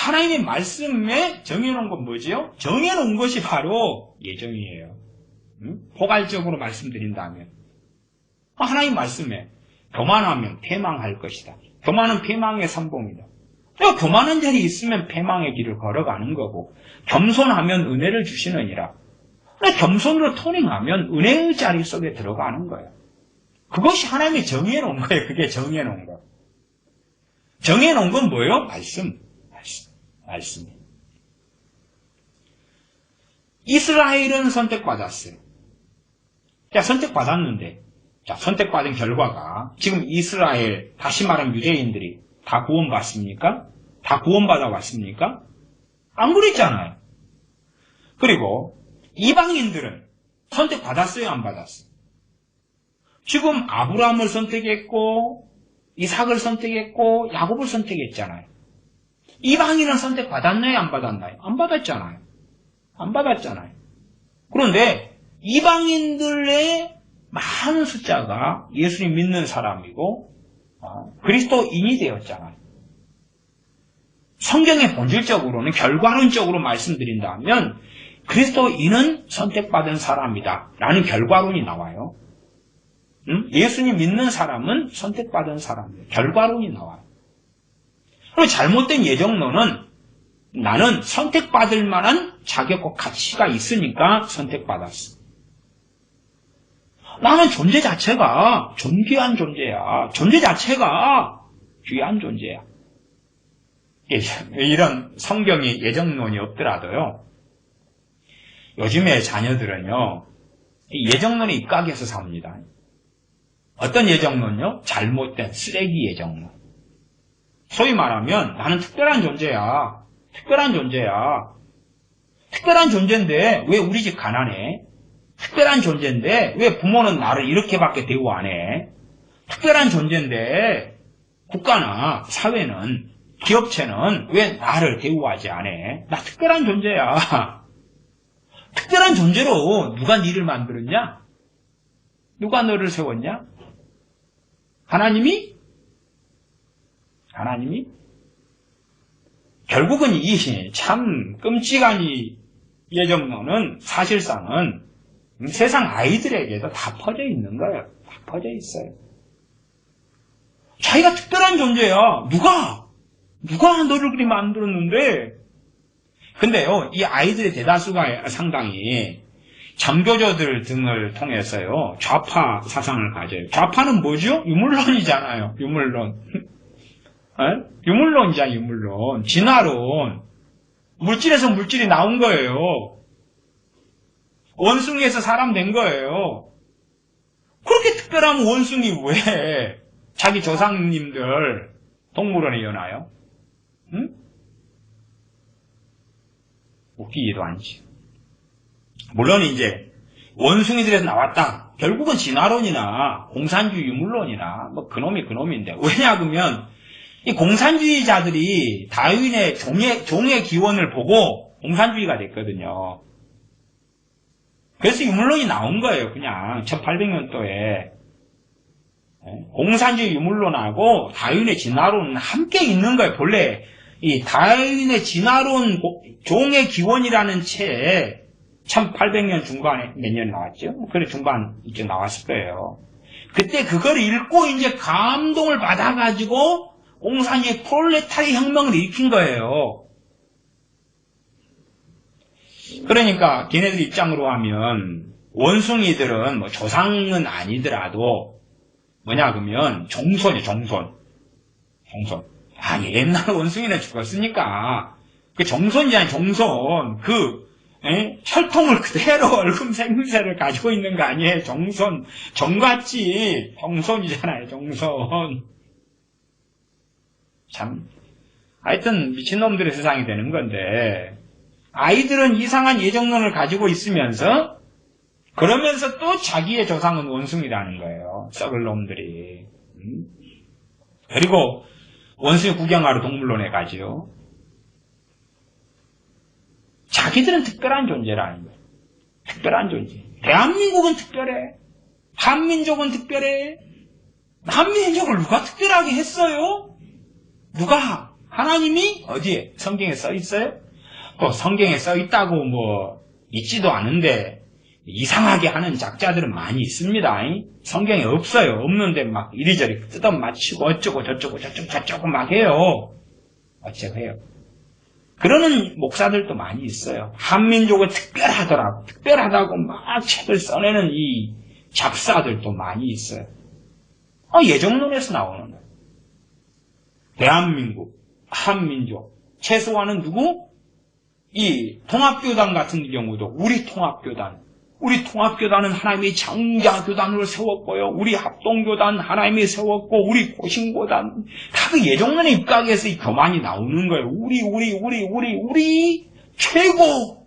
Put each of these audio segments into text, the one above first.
하나님의 말씀에 정해놓은 건 뭐지요? 정해놓은 것이 바로 예정이에요. 포괄적으로 말씀드린다면. 하나님 말씀에 교만하면 패망할 것이다. 교만은 패망의 선봉이다. 교만한 자리 있으면 패망의 길을 걸어가는 거고, 겸손하면 은혜를 주시느니라. 겸손으로 토닝하면 은혜의 자리 속에 들어가는 거예요. 그것이 하나님이 정해놓은 거예요. 그게 정해놓은 거. 정해놓은 건 뭐예요? 말씀. 이스라엘은 선택받았어요. 자, 선택받았는데, 자, 선택받은 결과가 지금 이스라엘, 다시 말하면 유대인들이 다 구원받습니까? 다 구원받아 왔습니까? 안 그랬잖아요. 그리고 이방인들은 선택받았어요? 안 받았어요? 지금 아브라함을 선택했고 이삭을 선택했고 야곱을 선택했잖아요. 이방인은 선택받았나요? 안 받았나요? 안 받았잖아요. 안 받았잖아요. 그런데 이방인들의 많은 숫자가 예수님 믿는 사람이고 그리스도인이 되었잖아요. 성경의 본질적으로는 결과론적으로 말씀드린다면 그리스도인은 선택받은 사람이다 라는 결과론이 나와요. 예수님 믿는 사람은 선택받은 사람이에요. 결과론이 나와요. 그리고 잘못된 예정론은 나는 선택받을 만한 자격과 가치가 있으니까 선택받았어. 나는 존재 자체가 존귀한 존재야. 존재 자체가 귀한 존재야. 이런 성경이 예정론이 없더라도요. 요즘의 자녀들은요. 예정론에 입각해서 삽니다. 어떤 예정론요? 잘못된 쓰레기 예정론. 소위 말하면 나는 특별한 존재야. 특별한 존재야. 특별한 존재인데 왜 우리 집 가난해? 특별한 존재인데 왜 부모는 나를 이렇게밖에 대우 안 해? 특별한 존재인데 국가나 사회는 기업체는 왜 나를 대우하지 않아? 나 특별한 존재야. 특별한 존재로 누가 니를 만들었냐? 누가 너를 세웠냐? 하나님이? 결국은 이 참 끔찍한 이 예정론은 사실상은 세상 아이들에게도 다 퍼져 있는 거예요. 다 퍼져 있어요. 자기가 특별한 존재야. 누가 너를 그리 만들었는데? 근데요, 이 아이들의 대다수가 상당히 장교조들 등을 통해서요, 좌파 사상을 가져요. 좌파는 뭐죠? 유물론이잖아요. 유물론. 유물론이잖아요, 유물론. 진화론. 물질에서 물질이 나온 거예요. 원숭이에서 사람 된 거예요. 그렇게 특별하면 원숭이 왜 자기 조상님들 동물원에 여나요? 응? 웃기지도 않지. 물론 이제 원숭이들에서 나왔다. 결국은 진화론이나 공산주의 유물론이나 뭐 그놈인데 왜냐 그러면 이 공산주의자들이 다윈의 종의 기원을 보고 공산주의가 됐거든요. 그래서 유물론이 나온 거예요. 그냥 1800년도에 공산주의 유물론하고 다윈의 진화론은 함께 있는 거예요. 본래 이 다윈의 진화론 종의 기원이라는 책 1800년 중반에 몇 년 나왔죠? 그래 중반 이쯤 나왔을 거예요. 그때 그걸 읽고 이제 감동을 받아가지고 공산주의 프롤레타리 혁명을 일으킨 거예요. 그러니까 걔네들 입장으로 하면 원숭이들은 뭐 조상은 아니더라도 뭐냐 그러면 종손이에요. 종손. 아니 옛날 원숭이는 죽었으니까 그 종손이잖아요. 종손. 혈통을 그대로 얼굴 생김새를 가지고 있는 거 아니에요. 종손. 종같이 종손이잖아요. 종손. 참 하여튼 미친놈들의 세상이 되는 건데 아이들은 이상한 예정론을 가지고 있으면서 그러면서 또 자기의 조상은 원숭이라는 거예요. 썩을 놈들이. 그리고 원숭이 구경하러 동물원에 가죠. 자기들은 특별한 존재라는 거예요. 특별한 존재. 대한민국은 특별해. 한민족은 특별해. 한민족을 누가 특별하게 했어요? 누가? 하나님이 어디에? 성경에 써 있어요? 또 성경에 써 있다고 뭐 있지도 않은데 이상하게 하는 작자들은 많이 있습니다. 성경에 없어요. 없는데 막 이리저리 뜯어 맞히고 어쩌고 저쩌고 막 해요. 어쩌고 해요. 그러는 목사들도 많이 있어요. 한민족은 특별하다고 막 책을 써내는 이 작사들도 많이 있어요. 예정론에서 나오는 거예요. 대한민국, 한민족, 최소한은 누구? 이 통합교단 같은 경우도 우리 통합교단은 하나님이 장자교단으로 세웠고요. 우리 합동교단 하나님이 세웠고 우리 고신교단 다 그 예정론에 입각해서 이 교만이 나오는 거예요. 우리 최고.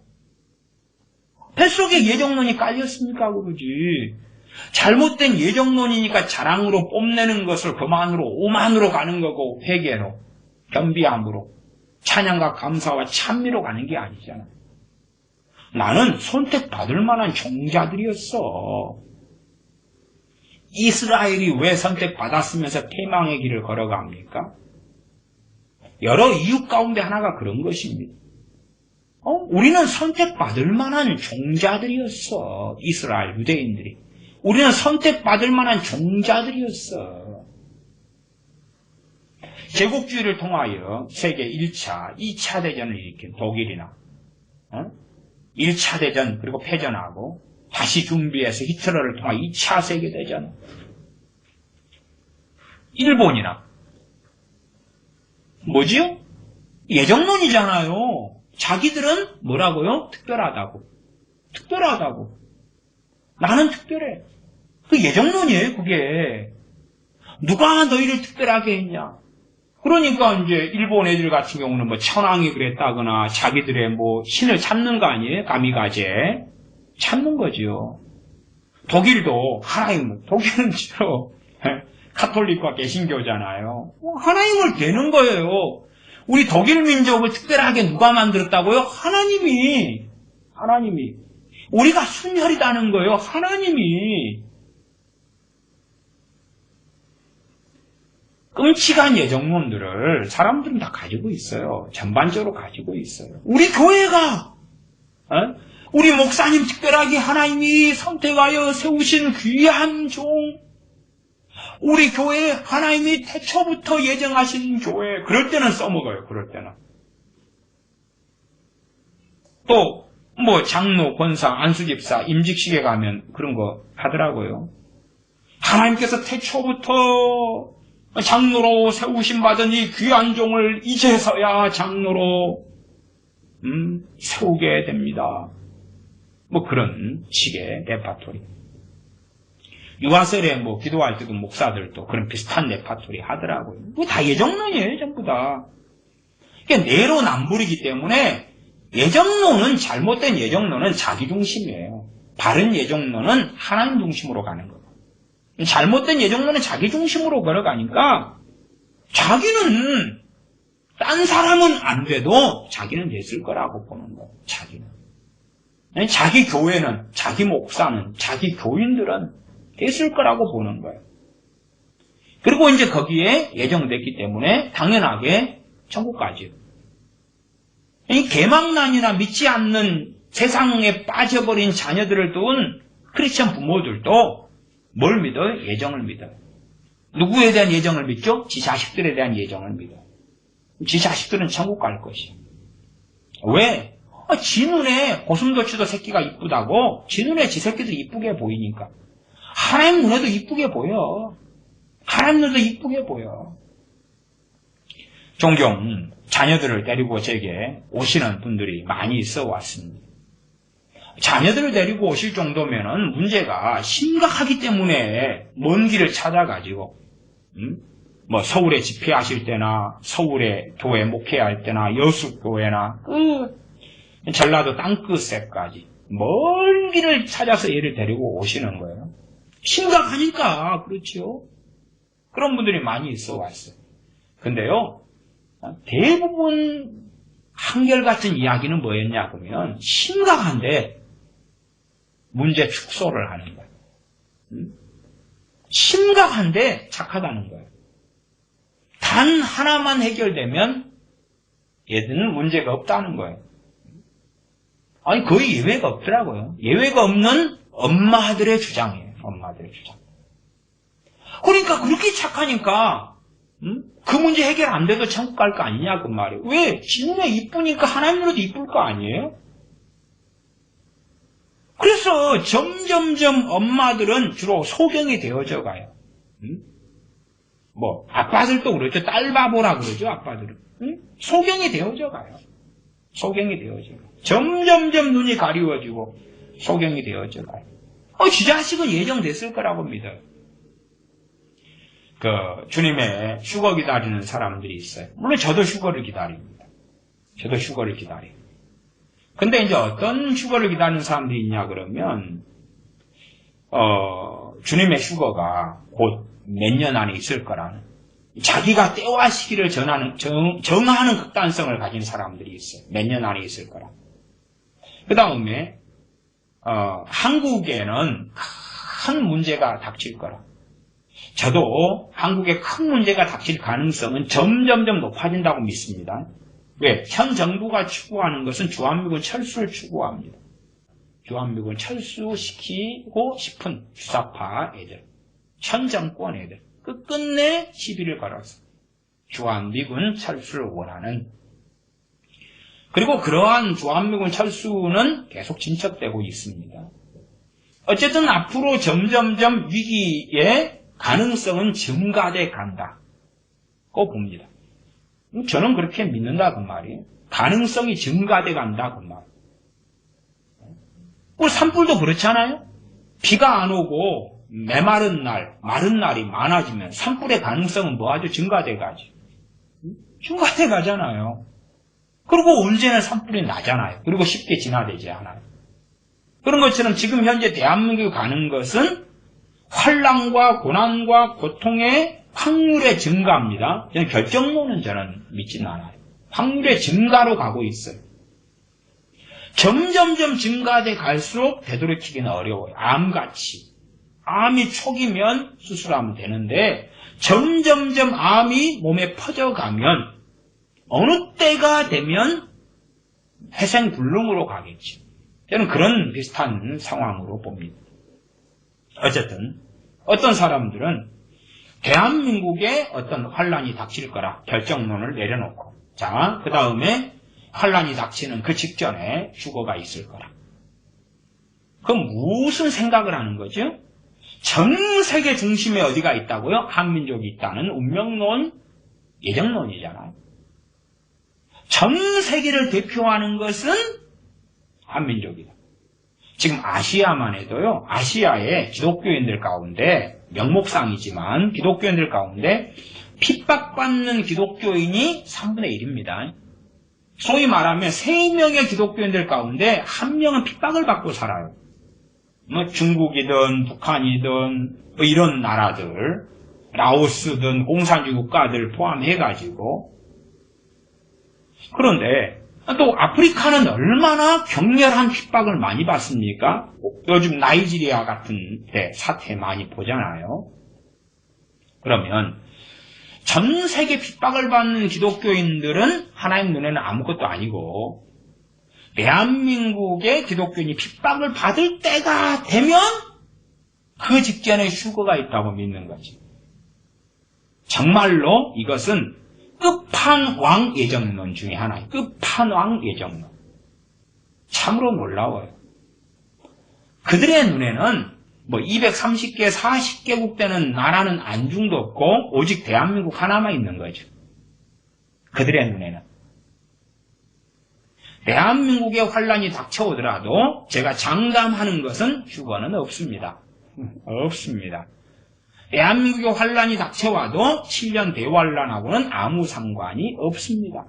뱃속에 예정론이 깔렸으니까 그러지. 잘못된 예정론이니까 자랑으로 뽐내는 것을 교만으로 오만으로 가는 거고 회개로 겸비함으로 찬양과 감사와 찬미로 가는 게 아니잖아. 나는 선택받을 만한 종자들이었어. 이스라엘이 왜 선택받았으면서 패망의 길을 걸어갑니까? 여러 이유 가운데 하나가 그런 것입니다. 우리는 선택받을 만한 종자들이었어. 이스라엘 유대인들이. 우리는 선택받을 만한 종자들이었어. 제국주의를 통하여 세계 1차, 2차 대전을 일으킨 독일이나 1차 대전 그리고 패전하고 다시 준비해서 히틀러를 통해 2차 세계대전, 일본이나 뭐지요? 예정론이잖아요. 자기들은 뭐라고요? 특별하다고. 나는 특별해. 그 예정론이에요, 그게. 누가 너희를 특별하게 했냐? 그러니까 이제 일본 애들 같은 경우는 뭐 천황이 그랬다거나 자기들의 뭐 신을 찾는 거 아니에요? 가미가제. 찾는 거지요. 독일도 독일은 주로 카톨릭과 개신교잖아요. 하나님을 대는 거예요. 우리 독일 민족을 특별하게 누가 만들었다고요? 하나님이. 우리가 순혈이라는 거예요. 하나님이. 끔찍한 예정론들을 사람들은 다 가지고 있어요. 전반적으로 가지고 있어요. 우리 교회가 우리 목사님 특별하게 하나님이 선택하여 세우신 귀한 종, 우리 교회 하나님이 태초부터 예정하신 교회, 그럴 때는 써먹어요. 그럴 때는. 또 뭐 장로, 권사, 안수집사, 임직식에 가면 그런 거 하더라고요. 하나님께서 태초부터 장로로 세우신 받은 이 귀한 종을 이제서야 장로로 세우게 됩니다. 뭐 그런 식의 레파토리. 유아설에 뭐 기도할 때도 목사들도 그런 비슷한 레파토리 하더라고요. 뭐 다 예정론이에요, 전부 다. 그러니까 내로남불이기 때문에 예정론은, 잘못된 예정론은 자기 중심이에요. 바른 예정론은 하나님 중심으로 가는 거예요. 잘못된 예정론은 자기 중심으로 걸어가니까 자기는 딴 사람은 안 돼도 자기는 됐을 거라고 보는 거예요. 자기는. 자기 교회는, 자기 목사는, 자기 교인들은 됐을 거라고 보는 거예요. 그리고 이제 거기에 예정됐기 때문에 당연하게 천국 가죠. 이 개망난이나 믿지 않는 세상에 빠져버린 자녀들을 둔 크리스천 부모들도 뭘 믿어요? 예정을 믿어요. 누구에 대한 예정을 믿죠? 지 자식들에 대한 예정을 믿어요. 지 자식들은 천국 갈 것이에요. 왜? 지 눈에 고슴도치도 새끼가 이쁘다고 지 눈에 지 새끼도 이쁘게 보이니까. 하나님 눈에도 이쁘게 보여. 하나님 눈에도 이쁘게 보여. 종종 자녀들을 데리고 제게 오시는 분들이 많이 있어 왔습니다. 자녀들을 데리고 오실 정도면은 문제가 심각하기 때문에 먼 길을 찾아가지고, 뭐 서울에 집회하실 때나 서울에 교회 목회할 때나 여수교회나 전라도 땅끝에까지 먼 길을 찾아서 얘를 데리고 오시는 거예요. 심각하니까. 그렇죠. 그런 분들이 많이 있어 왔어요. 근데요, 대부분 한결같은 이야기는 뭐였냐 그러면 심각한데 문제 축소를 하는 거예요. 심각한데 착하다는 거예요. 단 하나만 해결되면 얘들은 문제가 없다는 거예요. 아니, 거의 예외가 없더라고요. 예외가 없는 엄마들의 주장이에요. 엄마들의 주장. 그러니까 그렇게 착하니까 그 문제 해결 안 돼도 천국 갈 거 아니냐 그 말이에요. 왜? 지금에 이쁘니까 하나님으로도 이쁠 거 아니에요? 그래서 점점점 엄마들은 주로 소경이 되어져 가요. 뭐 아빠들도 그렇죠. 딸바보라 그러죠. 아빠들은. 소경이 되어져 가요. 소경이 되어져 가요. 점점점 눈이 가리워지고 소경이 되어져 가요. 지 자식은 예정됐을 거라고 믿어요. 주님의 휴거 기다리는 사람들이 있어요. 물론 저도 휴거를 기다립니다. 저도 휴거를 기다려요. 근데 이제 어떤 휴거를 기다리는 사람들이 있냐 그러면, 주님의 휴거가 곧 몇 년 안에 있을 거라는, 자기가 때와 시기를 정하는 극단성을 가진 사람들이 있어요. 몇 년 안에 있을 거라. 그 다음에, 한국에는 큰 문제가 닥칠 거라. 저도 한국에 큰 문제가 닥칠 가능성은 점점점 높아진다고 믿습니다. 왜? 현 정부가 추구하는 것은 주한미군 철수를 추구합니다. 주한미군 철수시키고 싶은 주사파 애들, 현 정권 애들, 끝끝내 시비를 걸어서 주한미군 철수를 원하는, 그리고 그러한 주한미군 철수는 계속 진척되고 있습니다. 어쨌든 앞으로 점점점 위기의 가능성은 증가돼 간다고 봅니다. 저는 그렇게 믿는다 그 말이에요. 가능성이 증가돼 간다 그 말. 산불도 그렇잖아요. 비가 안 오고 메마른 날, 마른 날이 많아지면 산불의 가능성은 뭐하죠? 증가돼 가지. 증가돼 가잖아요. 그리고 언제나 산불이 나잖아요. 그리고 쉽게 진화되지 않아요. 그런 것처럼 지금 현재 대한민국이 가는 것은 환난과 고난과 고통의 확률의 증가입니다. 저는 결정론은 저는 믿지는 않아요. 확률의 증가로 가고 있어요. 점점점 증가돼 갈수록 되돌이키기는 어려워요. 암같이. 암이 초기면 수술하면 되는데 점점점 암이 몸에 퍼져가면 어느 때가 되면 회생불능으로 가겠죠. 저는 그런 비슷한 상황으로 봅니다. 어쨌든 어떤 사람들은 대한민국에 어떤 환란이 닥칠 거라 결정론을 내려놓고, 자, 그 다음에 환란이 닥치는 그 직전에 휴거가 있을 거라. 그럼 무슨 생각을 하는 거죠? 전 세계 중심에 어디가 있다고요? 한민족이 있다는 운명론, 예정론이잖아요. 전 세계를 대표하는 것은 한민족이다. 지금 아시아만 해도요, 아시아의 기독교인들 가운데, 명목상이지만 기독교인들 가운데 핍박받는 기독교인이 3분의 1입니다. 소위 말하면 3명의 기독교인들 가운데 1명은 핍박을 받고 살아요. 뭐 중국이든 북한이든 뭐 이런 나라들, 라오스든 공산주의 국가들 포함해가지고. 그런데 또 아프리카는 얼마나 격렬한 핍박을 많이 받습니까? 요즘 나이지리아 같은 데 사태 많이 보잖아요. 그러면 전 세계 핍박을 받는 기독교인들은 하나님 눈에는 아무것도 아니고, 대한민국의 기독교인이 핍박을 받을 때가 되면 그 직전에 휴거가 있다고 믿는 거지. 정말로 이것은 끝판왕 예정론 중에 하나예요. 끝판왕 예정론. 참으로 놀라워요. 그들의 눈에는 뭐 230개, 40개국 되는 나라는 안중도 없고 오직 대한민국 하나만 있는 거죠. 그들의 눈에는. 대한민국의 환란이 닥쳐오더라도 제가 장담하는 것은 휴거는 없습니다. 없습니다. 대한민국의 환란이 닥쳐와도 7년 대환란하고는 아무 상관이 없습니다.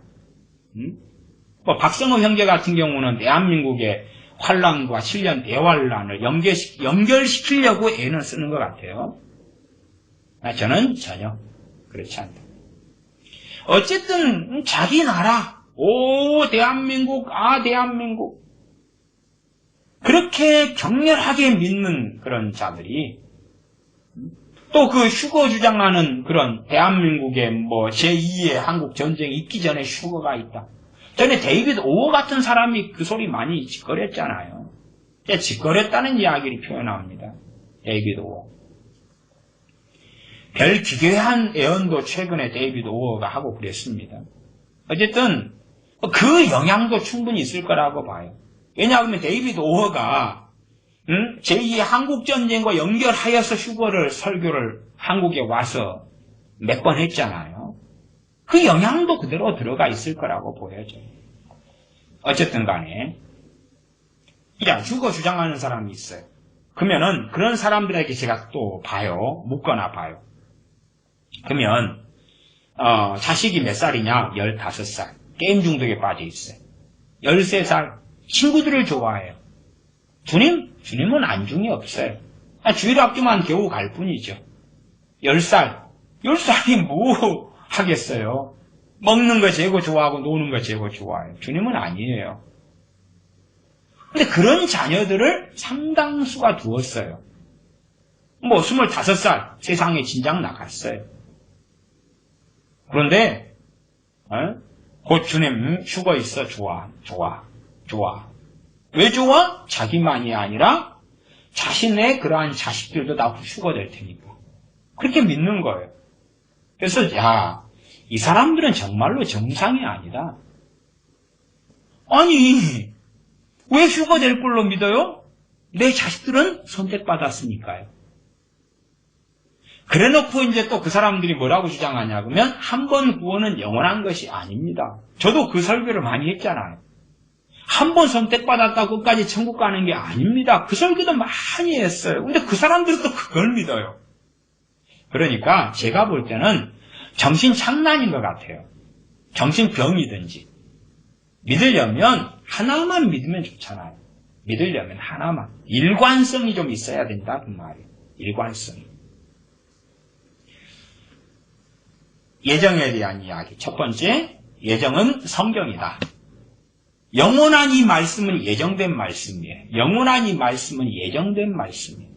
뭐 박성호 형제 같은 경우는 대한민국의 환란과 7년 대환란을 연결시키려고 애는 쓰는 것 같아요. 저는 전혀 그렇지 않다. 어쨌든 자기 나라, 오 대한민국, 아 대한민국, 그렇게 격렬하게 믿는 그런 자들이 또 그 휴거 주장하는 그런 대한민국의 뭐 제2의 한국 전쟁이 있기 전에 휴거가 있다. 전에 데이비드 오어 같은 사람이 그 소리 많이 짓거렸잖아요. 짓거렸다는 이야기를 표현합니다. 데이비드 오어. 별 기괴한 예언도 최근에 데이비드 오어가 하고 그랬습니다. 어쨌든 그 영향도 충분히 있을 거라고 봐요. 왜냐하면 데이비드 오어가 제2의 한국전쟁과 연결하여서 휴거를 설교를 한국에 와서 몇 번 했잖아요. 그 영향도 그대로 들어가 있을 거라고 보여져요. 어쨌든 간에 휴거 주장하는 사람이 있어요. 그러면은 그런 사람들에게 제가 또 봐요. 묻거나 봐요. 그러면 자식이 몇 살이냐? 15살. 게임 중독에 빠져 있어요. 13살. 친구들을 좋아해요. 주님은 안중이 없어요. 주일학교만 겨우 갈 뿐이죠. 10살. 10살이 뭐 하겠어요? 먹는 거 재고 좋아하고 노는 거 재고 좋아해요. 주님은 아니에요. 근데 그런 자녀들을 상당수가 두었어요. 뭐 25살 세상에 진작 나갔어요. 그런데 곧 주님 휴거 있어. 좋아. 왜 좋아? 자기만이 아니라 자신의 그러한 자식들도 다 휴거 될 테니까. 그렇게 믿는 거예요. 그래서 이 사람들은 정말로 정상이 아니다. 아니 왜 휴거 될 걸로 믿어요? 내 자식들은 선택받았으니까요. 그래놓고 이제 또 그 사람들이 뭐라고 주장하냐 그러면 한 번 구원은 영원한 것이 아닙니다. 저도 그 설교를 많이 했잖아요. 한 번 선택받았다고 끝까지 천국 가는 게 아닙니다. 그 설교도 많이 했어요. 근데 그 사람들도 그걸 믿어요. 그러니까 제가 볼 때는 정신착란인 것 같아요. 정신병이든지. 믿으려면 하나만 믿으면 좋잖아요. 믿으려면 하나만. 일관성이 좀 있어야 된다 그 말이에요. 일관성이. 예정에 대한 이야기. 첫 번째, 예정은 성경이다. 영원한 이 말씀은 예정된 말씀이에요. 영원한 이 말씀은 예정된 말씀이에요.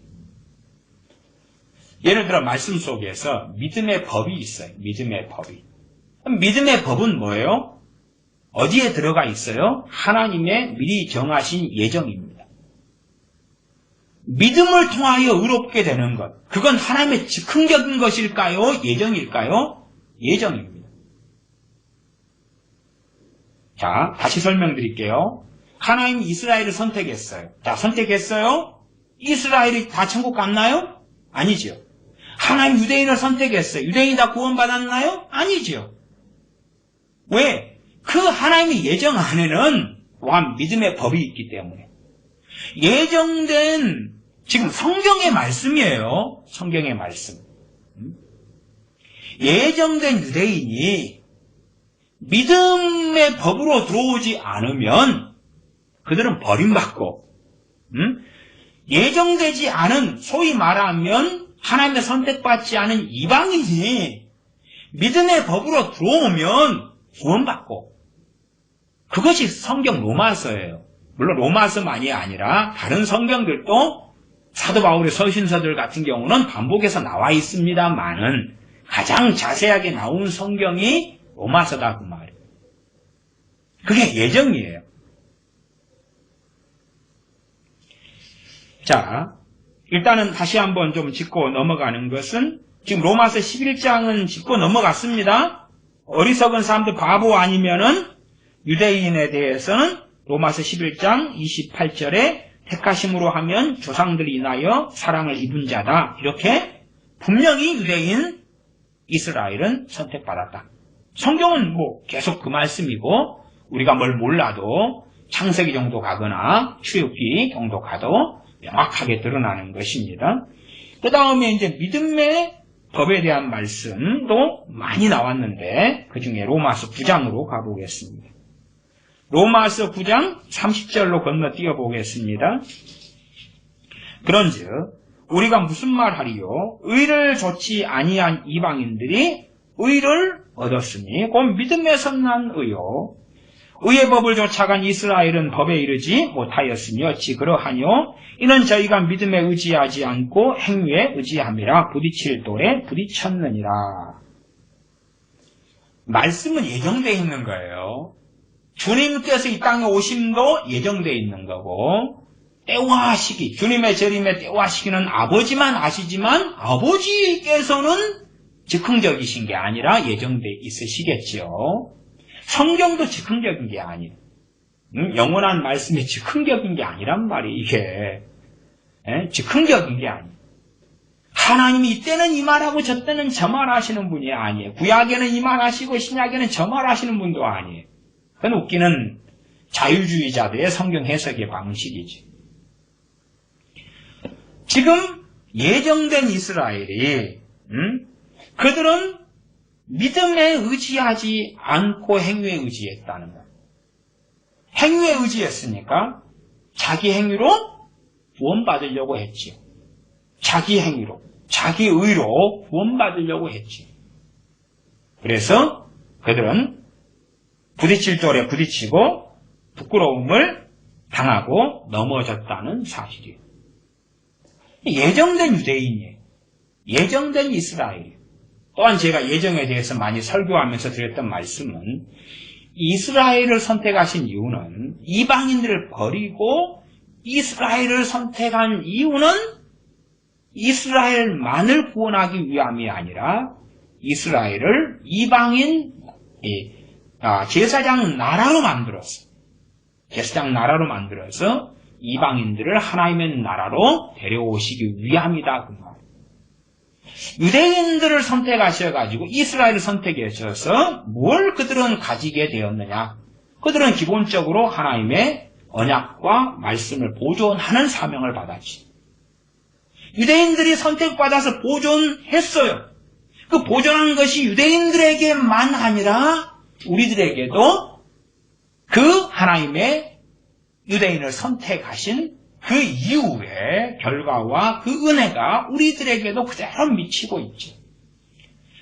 예를 들어 말씀 속에서 믿음의 법이 있어요. 믿음의 법이. 믿음의 법은 뭐예요? 어디에 들어가 있어요? 하나님의 미리 정하신 예정입니다. 믿음을 통하여 의롭게 되는 것. 그건 하나님의 즉흥적인 것일까요? 예정일까요? 예정입니다. 자, 다시 설명드릴게요. 하나님이 이스라엘을 선택했어요. 자, 선택했어요? 이스라엘이 다 천국 갔나요? 아니죠. 하나님 유대인을 선택했어요. 유대인이 다 구원받았나요? 아니죠. 왜? 그 하나님의 예정 안에는 또한 믿음의 법이 있기 때문에. 예정된, 지금 성경의 말씀이에요. 성경의 말씀. 예정된 유대인이 믿음의 법으로 들어오지 않으면 그들은 버림받고, 예정되지 않은, 소위 말하면 하나님의 선택받지 않은 이방인이 믿음의 법으로 들어오면 구원받고, 그것이 성경 로마서예요. 물론 로마서만이 아니라 다른 성경들도 사도 바울의 서신서들 같은 경우는 반복해서 나와 있습니다만은 가장 자세하게 나온 성경이 로마서다 그 말이에요. 그게 예정이에요. 자, 일단은 다시 한번 좀 짚고 넘어가는 것은 지금 로마서 11장은 짚고 넘어갔습니다. 어리석은 사람들 바보 아니면은 유대인에 대해서는 로마서 11장 28절에 택하심으로 하면 조상들이 인하여 사랑을 입은 자다. 이렇게 분명히 유대인 이스라엘은 선택받았다. 성경은 뭐 계속 그 말씀이고 우리가 뭘 몰라도 창세기 정도 가거나 출애굽기 정도 가도 명확하게 드러나는 것입니다. 그 다음에 이제 믿음의 법에 대한 말씀도 많이 나왔는데 그 중에 로마서 9장으로 가보겠습니다. 로마서 9장 30절로 건너뛰어 보겠습니다. 그런즉 우리가 무슨 말하리요? 의를 좇지 아니한 이방인들이 의를 얻었으니 곧 믿음에서 난 의요. 의의 법을 쫓아간 이스라엘은 법에 이르지 못하였으니 어찌 그러하뇨? 이는 저희가 믿음에 의지하지 않고 행위에 의지함이라 부딪힐 돌에 부딪혔느니라. 말씀은 예정되어 있는 거예요. 주님께서 이 땅에 오심도 예정되어 있는 거고, 때와 시기, 주님의 재림의 때와 시기는 아버지만 아시지만 아버지께서는 즉흥적이신 게 아니라 예정되어 있으시겠지요. 성경도 즉흥적인 게 아니에요. 영원한 말씀이 즉흥적인 게 아니란 말이에요. 이게 즉흥적인 게 아니에요. 하나님이 이때는 이 말하고 저때는 저 말하시는 분이 아니에요. 구약에는 이 말하시고 신약에는 저 말하시는 분도 아니에요. 그건 웃기는 자유주의자들의 성경 해석의 방식이지. 지금 예정된 이스라엘이 그들은 믿음에 의지하지 않고 행위에 의지했다는 거예요. 행위에 의지했으니까 자기 행위로 구원받으려고 했지요. 자기 행위로, 자기 의로 구원받으려고 했지요. 그래서 그들은 부딪힐 돌에 부딪히고 부끄러움을 당하고 넘어졌다는 사실이에요. 예정된 유대인이에요. 예정된 이스라엘이에요. 또한 제가 예정에 대해서 많이 설교하면서 드렸던 말씀은 이스라엘을 선택하신 이유는 이방인들을 버리고 이스라엘을 선택한 이유는 이스라엘만을 구원하기 위함이 아니라 이스라엘을 이방인 제사장 나라로 만들었어. 제사장 나라로 만들어서 이방인들을 하나님의 나라로 데려오시기 위함이다. 그 말. 유대인들을 선택하셔가지고 이스라엘을 선택하셔서 뭘 그들은 가지게 되었느냐? 그들은 기본적으로 하나님의 언약과 말씀을 보존하는 사명을 받았지. 유대인들이 선택받아서 보존했어요. 그 보존한 것이 유대인들에게만 아니라 우리들에게도 그 하나님의 유대인을 선택하신 그 이후의 결과와 그 은혜가 우리들에게도 그대로 미치고 있죠.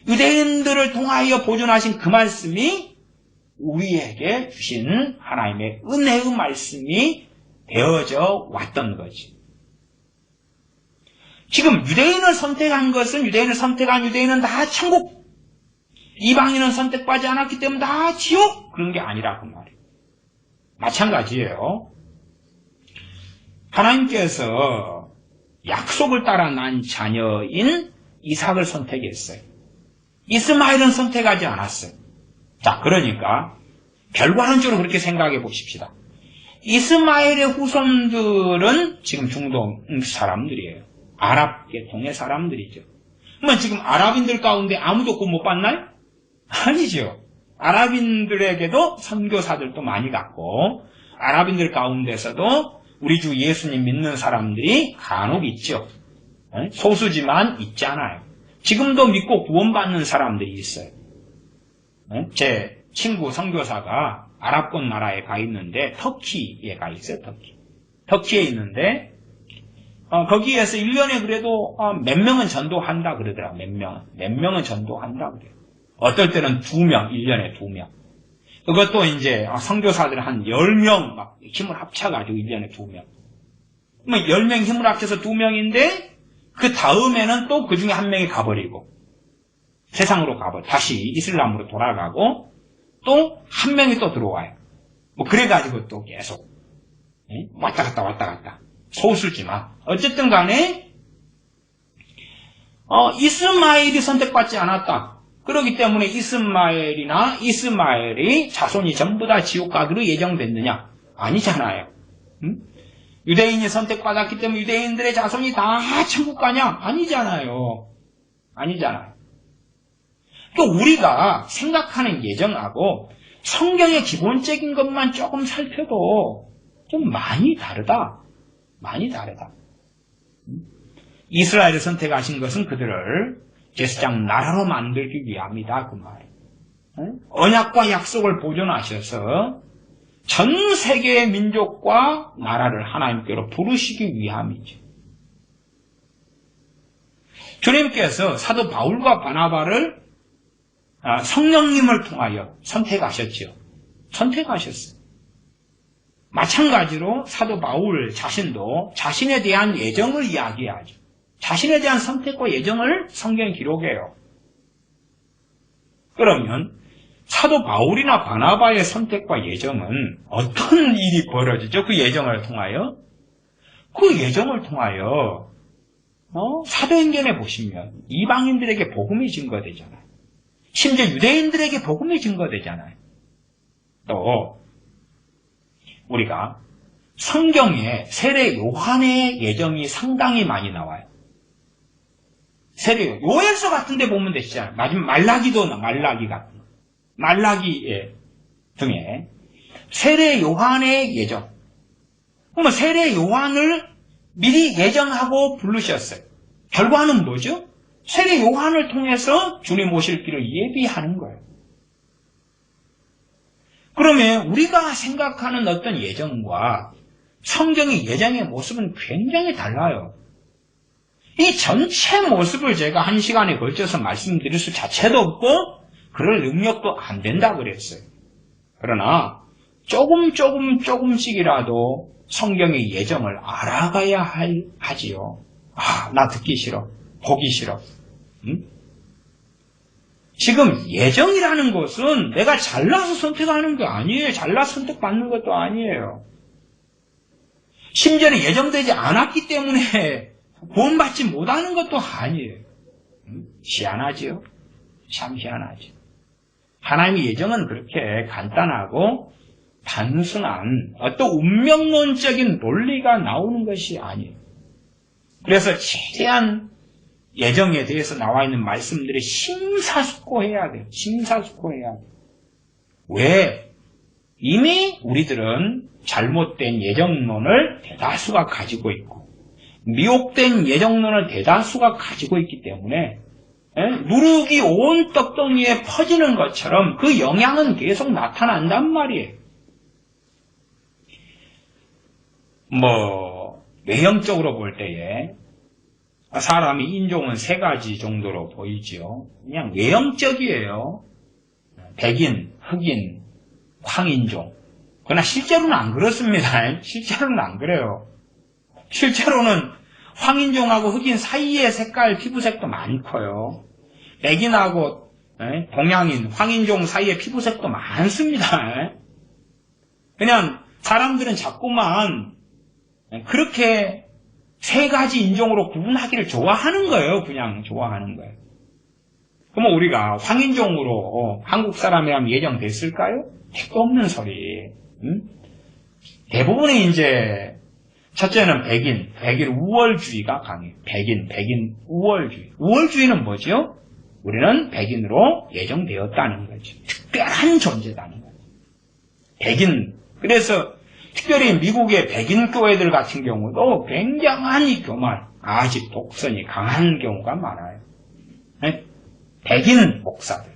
유대인들을 통하여 보존하신 그 말씀이 우리에게 주신 하나님의 은혜의 말씀이 되어져 왔던 거지. 지금 유대인을 선택한 것은 유대인을 선택한 유대인은 다 천국, 이방인은 선택받지 않았기 때문에 다 지옥, 그런 게 아니라 그 말이에요. 마찬가지예요. 하나님께서 약속을 따라 난 자녀인 이삭을 선택했어요. 이스마엘은 선택하지 않았어요. 자, 그러니까 결과론적으로 그렇게 생각해 보십시다. 이스마엘의 후손들은 지금 중동 사람들이에요. 아랍 계통의 사람들이죠. 그러면 지금 아랍인들 가운데 아무도 구원 못 받나요? 아니죠. 아랍인들에게도 선교사들도 많이 갔고 아랍인들 가운데서도 우리 주 예수님 믿는 사람들이 간혹 있죠. 소수지만 있지 않아요. 지금도 믿고 구원받는 사람들이 있어요. 제 친구 선교사가 아랍권 나라에 가 있는데 터키에 가 있어요. 터키에 있는데 거기에서 1년에 그래도 몇 명은 전도한다 그러더라. 몇 명은 전도한다 그래요. 어떨 때는 2명, 1년에 2명. 그것도 이제 선교사들 한 10명 막 힘을 합쳐가지고 1년에 2명. 뭐 10명 힘을 합쳐서 2명인데 그 다음에는 또 그 중에 한 명이 가버리고 세상으로 가버리고 다시 이슬람으로 돌아가고 또 한 명이 또 들어와요. 뭐 그래가지고 또 계속 왔다 갔다 소수지만 어쨌든 간에 이스마엘이 선택받지 않았다. 그렇기 때문에 이스마엘이 자손이 전부 다 지옥 가기로 예정됐느냐? 아니잖아요. 유대인이 선택받았기 때문에 유대인들의 자손이 다 천국 가냐? 아니잖아요. 또 우리가 생각하는 예정하고 성경의 기본적인 것만 조금 살펴도 좀 많이 다르다. 이스라엘을 선택하신 것은 그들을 제사장 나라로 만들기 위함이다. 그 말이에요. 언약과 약속을 보존하셔서 전 세계의 민족과 나라를 하나님께로 부르시기 위함이죠. 주님께서 사도 바울과 바나바를 성령님을 통하여 선택하셨죠. 선택하셨어요. 마찬가지로 사도 바울 자신도 자신에 대한 예정을 이야기하죠. 자신에 대한 선택과 예정을 성경에 기록해요. 그러면 사도 바울이나 바나바의 선택과 예정은 어떤 일이 벌어지죠? 그 예정을 통하여? 그 예정을 통하여 사도행전에 보시면 이방인들에게 복음이 증거되잖아요. 심지어 유대인들에게 복음이 증거되잖아요. 또 우리가 성경에 세례 요한의 예정이 상당히 많이 나와요. 세례 요엘서 같은 데 보면 되시잖아요. 마지막 말라기도 말라기 같은 거. 말라기 등에 세례 요한의 예정. 그러면 세례 요한을 미리 예정하고 부르셨어요. 결과는 뭐죠? 세례 요한을 통해서 주님 오실 길을 예비하는 거예요. 그러면 우리가 생각하는 어떤 예정과 성경의 예정의 모습은 굉장히 달라요. 이 전체 모습을 제가 한 시간에 걸쳐서 말씀드릴 수 자체도 없고 그럴 능력도 안 된다 그랬어요. 그러나 조금씩이라도 성경의 예정을 알아가야 하지요. 나 듣기 싫어. 보기 싫어. 응? 지금 예정이라는 것은 내가 잘나서 선택하는 게 아니에요. 잘나서 선택받는 것도 아니에요. 심지어는 예정되지 않았기 때문에 구원받지 못하는 것도 아니에요. 희한하지요? 참 희한하죠. 하나님의 예정은 그렇게 간단하고 단순한 어떤 운명론적인 논리가 나오는 것이 아니에요. 그래서 최대한 예정에 대해서 나와 있는 말씀들이 심사숙고해야 돼요. 심사숙고해야 돼요. 왜? 이미 우리들은 잘못된 예정론을 대다수가 가지고 있고 미혹된 예정론을 대다수가 가지고 있기 때문에 누룩이 온 떡덩이에 퍼지는 것처럼 그 영향은 계속 나타난단 말이에요. 외형적으로 볼 때에 사람의 인종은 세 가지 정도로 보이죠. 그냥 외형적이에요. 백인, 흑인, 황인종. 그러나 실제로는 안 그렇습니다. 실제로는 안 그래요. 실제로는 황인종하고 흑인 사이의 색깔, 피부색도 많고요. 백인하고 동양인, 황인종 사이의 피부색도 많습니다. 그냥 사람들은 자꾸만 그렇게 세 가지 인종으로 구분하기를 좋아하는 거예요. 그냥 좋아하는 거예요. 그러면 우리가 황인종으로 한국 사람이라면 예정됐을까요? 택도 없는 소리. 대부분의 이제 첫째는 백인 우월주의가 강해요. 백인 우월주의. 우월주의는 뭐죠? 우리는 백인으로 예정되었다는 거죠. 특별한 존재다는 거죠. 백인. 그래서 특별히 미국의 백인 교회들 같은 경우도 굉장히 교만, 아직 독선이 강한 경우가 많아요. 백인 목사들.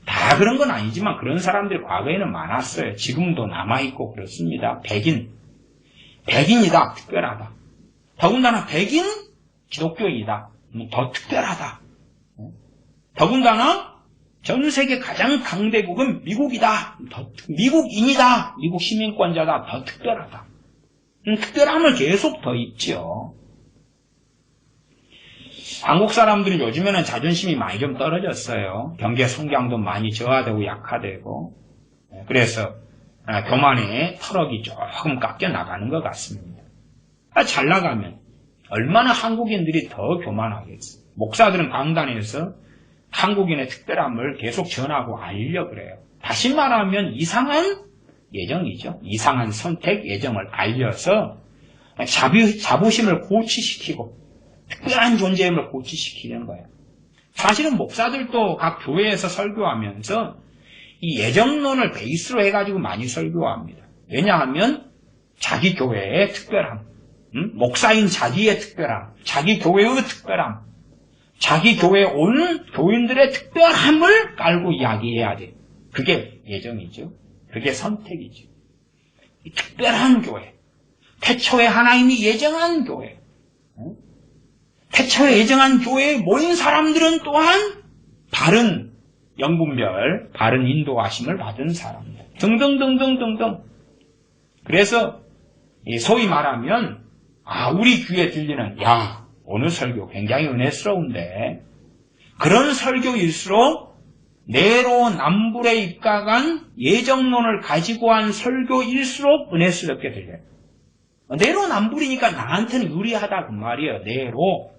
다 그런 건 아니지만 그런 사람들이 과거에는 많았어요. 지금도 남아있고 그렇습니다. 백인이다. 특별하다. 더군다나 백인 기독교인이다. 더 특별하다. 더군다나 전 세계 가장 강대국은 미국이다. 미국인이다. 미국 시민권자다. 더 특별하다. 특별함을 계속 더 있죠. 한국 사람들은 요즘에는 자존심이 많이 좀 떨어졌어요. 경제 성장도 많이 저하되고 약화되고. 그래서 교만의 터럭이 조금 깎여 나가는 것 같습니다. 잘 나가면 얼마나 한국인들이 더 교만하겠어요. 목사들은 강단에서 한국인의 특별함을 계속 전하고 알려 그래요. 다시 말하면 이상한 예정이죠. 이상한 선택 예정을 알려서 자부심을 고취시키고 특별한 존재임을 고취시키는 거예요. 사실은 목사들도 각 교회에서 설교하면서 이 예정론을 베이스로 해가지고 많이 설교합니다. 왜냐하면 자기 교회의 특별함, 목사인 자기의 특별함, 자기 교회의 특별함, 자기 교회에 온 교인들의 특별함을 깔고 이야기해야 돼요. 그게 예정이죠. 그게 선택이죠. 이 특별한 교회, 태초에 하나님이 예정한 교회, 태초에 예정한 교회에 모인 사람들은 또한 바른 영분별, 바른 인도하심을 받은 사람들 등등등등등등. 그래서 소위 말하면 우리 귀에 들리는 오늘 설교 굉장히 은혜스러운데 그런 설교일수록 내로남불에 입각한 예정론을 가지고 한 설교일수록 은혜스럽게 들려요. 내로남불이니까 나한테는 유리하다 그 말이에요. 내로.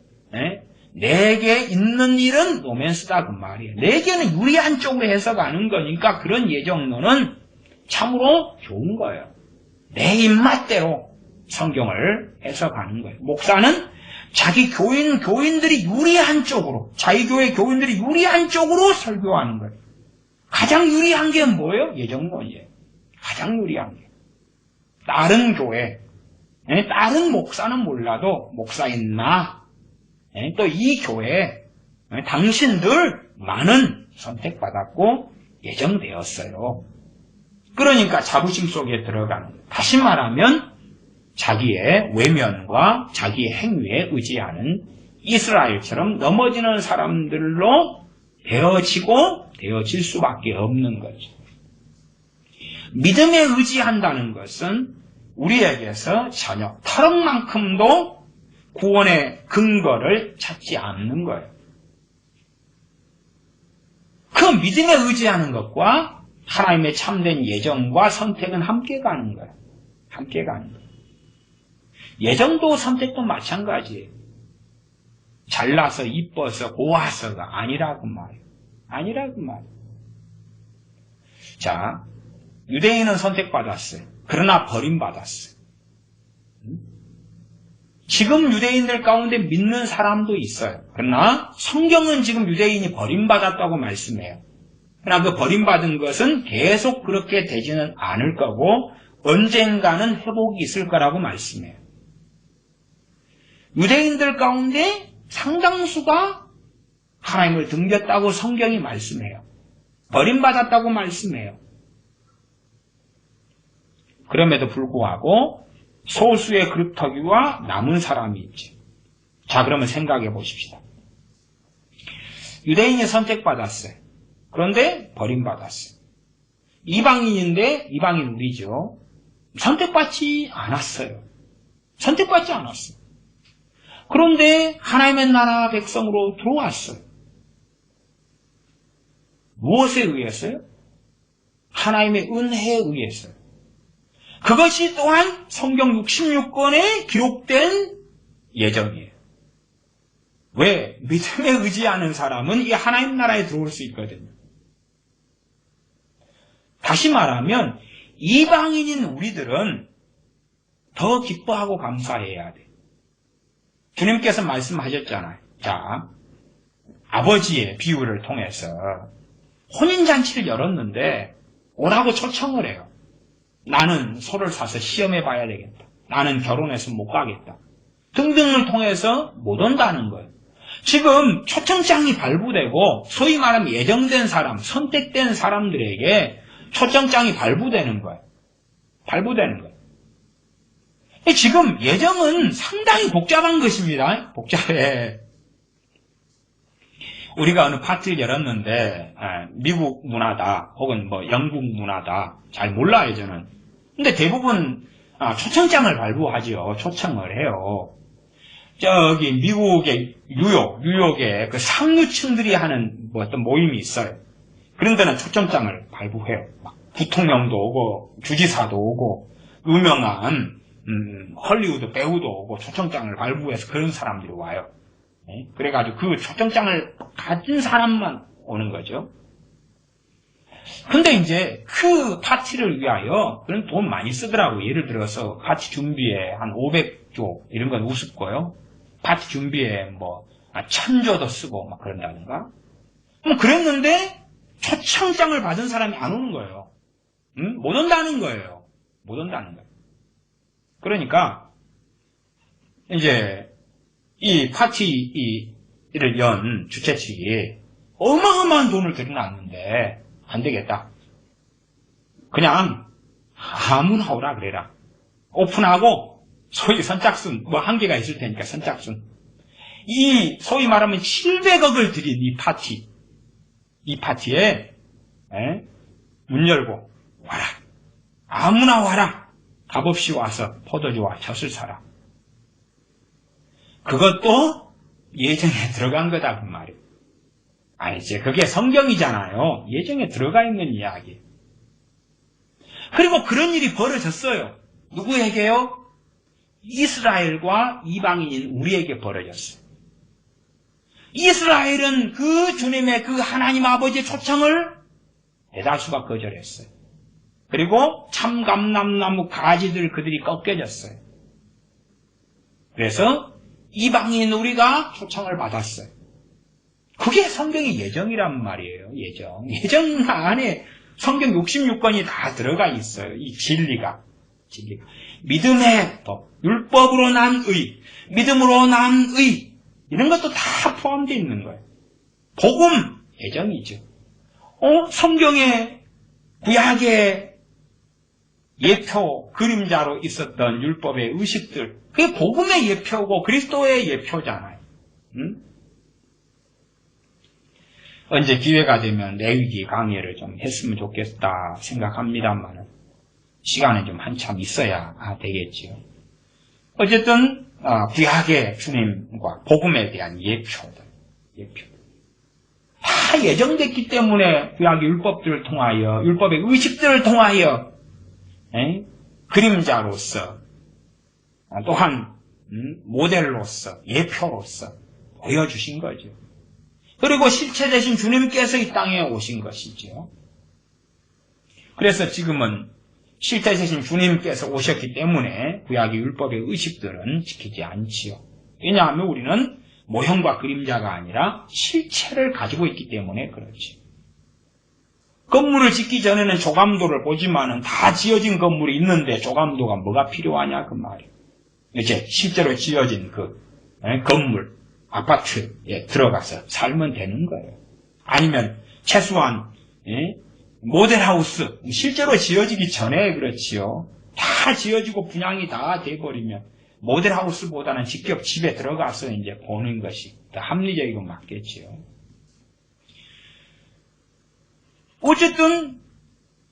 내게 있는 일은 로맨스다 그 말이에요. 내게는 유리한 쪽으로 해석하는 거니까 그런 예정론은 참으로 좋은 거예요. 내 입맛대로 성경을 해석하는 거예요. 목사는 자기 교인들이 유리한 쪽으로, 자기 교회 교인들이 유리한 쪽으로 설교하는 거예요. 가장 유리한 게 뭐예요? 예정론이에요. 가장 유리한 게. 다른 교회, 다른 목사는 몰라도 목사인 나, 또 이 교회, 당신들 많은 선택받았고 예정되었어요. 그러니까 자부심 속에 들어가는 거예요. 다시 말하면 자기의 외면과 자기의 행위에 의지하는 이스라엘처럼 넘어지는 사람들로 되어질 수밖에 없는 거죠. 믿음에 의지한다는 것은 우리에게서 전혀 털럭만큼도 구원의 근거를 찾지 않는 거예요. 그 믿음에 의지하는 것과 하나님의 참된 예정과 선택은 함께 가는 거예요. 함께 가는 거예요. 예정도 선택도 마찬가지예요. 잘나서 이뻐서 고와서가 아니라고 말이에요. 아니라고 말이에요. 자, 유대인은 선택받았어요. 그러나 버림받았어요. 지금 유대인들 가운데 믿는 사람도 있어요. 그러나 성경은 지금 유대인이 버림받았다고 말씀해요. 그러나 그 버림받은 것은 계속 그렇게 되지는 않을 거고 언젠가는 회복이 있을 거라고 말씀해요. 유대인들 가운데 상당수가 하나님을 등졌다고 성경이 말씀해요. 버림받았다고 말씀해요. 그럼에도 불구하고 소수의 그룹터기와 남은 사람이 있지. 자, 그러면 생각해 보십시다. 유대인이 선택받았어요. 그런데 버림받았어요. 이방인인데, 이방인 우리죠. 선택받지 않았어요. 선택받지 않았어요. 그런데 하나님의 나라 백성으로 들어왔어요. 무엇에 의해서요? 하나님의 은혜에 의해서요. 그것이 또한 성경 66권에 기록된 예정이에요. 왜? 믿음에 의지하는 사람은 이 하나님 나라에 들어올 수 있거든요. 다시 말하면 이방인인 우리들은 더 기뻐하고 감사해야 돼. 주님께서 말씀하셨잖아요. 자, 아버지의 비유를 통해서 혼인잔치를 열었는데 오라고 초청을 해요. 나는 소를 사서 시험해 봐야 되겠다. 나는 결혼해서 못 가겠다. 등등을 통해서 못 온다는 거예요. 지금 초청장이 발부되고 소위 말하면 예정된 사람, 선택된 사람들에게 초청장이 발부되는 거예요. 발부되는 거예요. 지금 예정은 상당히 복잡한 것입니다. 복잡해. 우리가 어느 파티를 열었는데 미국 문화다 혹은 뭐 영국 문화다 잘 몰라요 저는. 근데 대부분 초청장을 발부하죠. 초청을 해요. 저기 미국의 뉴욕에 그 상류층들이 하는 뭐 어떤 모임이 있어요. 그런 데는 초청장을 발부해요. 막 부통령도 오고 주지사도 오고 유명한 헐리우드 배우도 오고 초청장을 발부해서 그런 사람들이 와요. 그래가지고 그 초청장을 가진 사람만 오는 거죠. 근데 이제 그 파티를 위하여 그런 돈 많이 쓰더라고요. 예를 들어서 파티 준비에 한 500조 이런 건 우습고요. 파티 준비에 뭐 1000조도 쓰고 막 그런다든가. 뭐 그랬는데 초청장을 받은 사람이 안 오는 거예요. 못 온다는 거예요. 못 온다는 거예요. 그러니까 이제 이 파티를 연 주최 측이 어마어마한 돈을 들여놨는데 안 되겠다. 그냥 아무나 오라 그래라. 오픈하고 소위 선착순 뭐 한계가 있을 테니까 선착순. 이 소위 말하면 700억을 들인 이 파티에 문 열고 와라. 아무나 와라. 값없이 와서 포도주와 젖을 사라. 그것도 예정에 들어간 거다 그 말이에요. 이제 그게 성경이잖아요. 예정에 들어가 있는 이야기. 그리고 그런 일이 벌어졌어요. 누구에게요? 이스라엘과 이방인인 우리에게 벌어졌어요. 이스라엘은 그 주님의 그 하나님 아버지의 초청을 대다수가 거절했어요. 그리고 참감람나무 가지들 그들이 꺾여졌어요. 그래서 이방인 우리가 초청을 받았어요. 그게 성경의 예정이란 말이에요. 예정 안에 성경 66권이 다 들어가 있어요. 이 진리가. 믿음의 법, 율법으로 난 의, 믿음으로 난 의, 이런 것도 다 포함되어 있는 거예요. 복음, 예정이죠. 성경의 구약의 예표, 그림자로 있었던 율법의 의식들, 그게 복음의 예표고 그리스도의 예표잖아요. 언제 기회가 되면 레위기 강의를 좀 했으면 좋겠다 생각합니다만 시간은 좀 한참 있어야 되겠지요. 어쨌든 구약의 주님과 복음에 대한 예표들. 다 예정됐기 때문에 구약의 율법들을 통하여, 율법의 의식들을 통하여 그림자로서 또한 모델로서, 예표로서 보여주신 거죠. 그리고 실체 되신 주님께서 이 땅에 오신 것이죠. 그래서 지금은 실체 되신 주님께서 오셨기 때문에 구약의 율법의 의식들은 지키지 않지요. 왜냐하면 우리는 모형과 그림자가 아니라 실체를 가지고 있기 때문에 그렇지. 건물을 짓기 전에는 조감도를 보지만은 다 지어진 건물이 있는데 조감도가 뭐가 필요하냐 그 말이에요. 이제 실제로 지어진 그 건물, 아파트에 들어가서 살면 되는 거예요. 아니면 최소한 모델하우스, 실제로 지어지기 전에 그렇지요. 다 지어지고 분양이 다 돼버리면 모델하우스보다는 직접 집에 들어가서 이제 보는 것이 더 합리적이고 맞겠지요. 어쨌든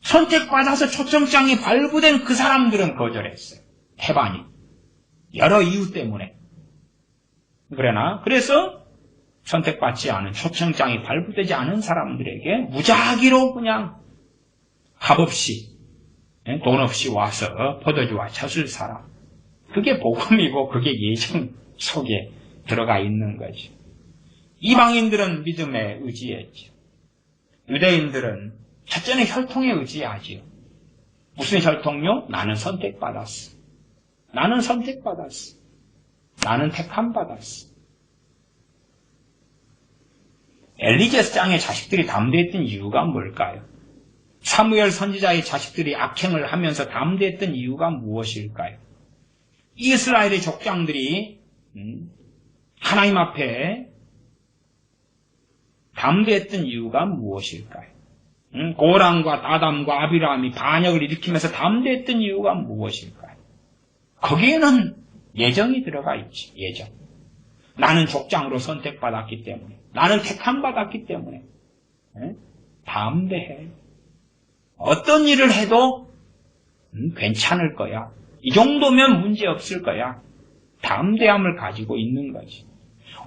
선택받아서 초청장이 발부된 그 사람들은 거절했어요. 태반이. 여러 이유 때문에. 그래서 선택받지 않은 초청장이 발부되지 않은 사람들에게 무작위로 그냥 값없이 돈 없이 와서 포도주와 젖을 사라. 그게 복음이고 그게 예정 속에 들어가 있는 거죠. 이방인들은 믿음에 의지했죠. 유대인들은 첫째는 혈통에 의지하지요. 무슨 혈통요? 나는 선택받았어. 나는 선택받았어. 나는 택함받았어. 엘리제스 장의 자식들이 담대했던 이유가 뭘까요? 사무엘 선지자의 자식들이 악행을 하면서 담대했던 이유가 무엇일까요? 이스라엘의 족장들이 하나님 앞에 담대했던 이유가 무엇일까요? 고람과 다담과 아비람이 반역을 일으키면서 담대했던 이유가 무엇일까요? 거기에는 예정이 들어가 있지. 예정. 나는 족장으로 선택받았기 때문에, 나는 택함받았기 때문에 담대해. 어떤 일을 해도 괜찮을 거야. 이 정도면 문제 없을 거야. 담대함을 가지고 있는 거지.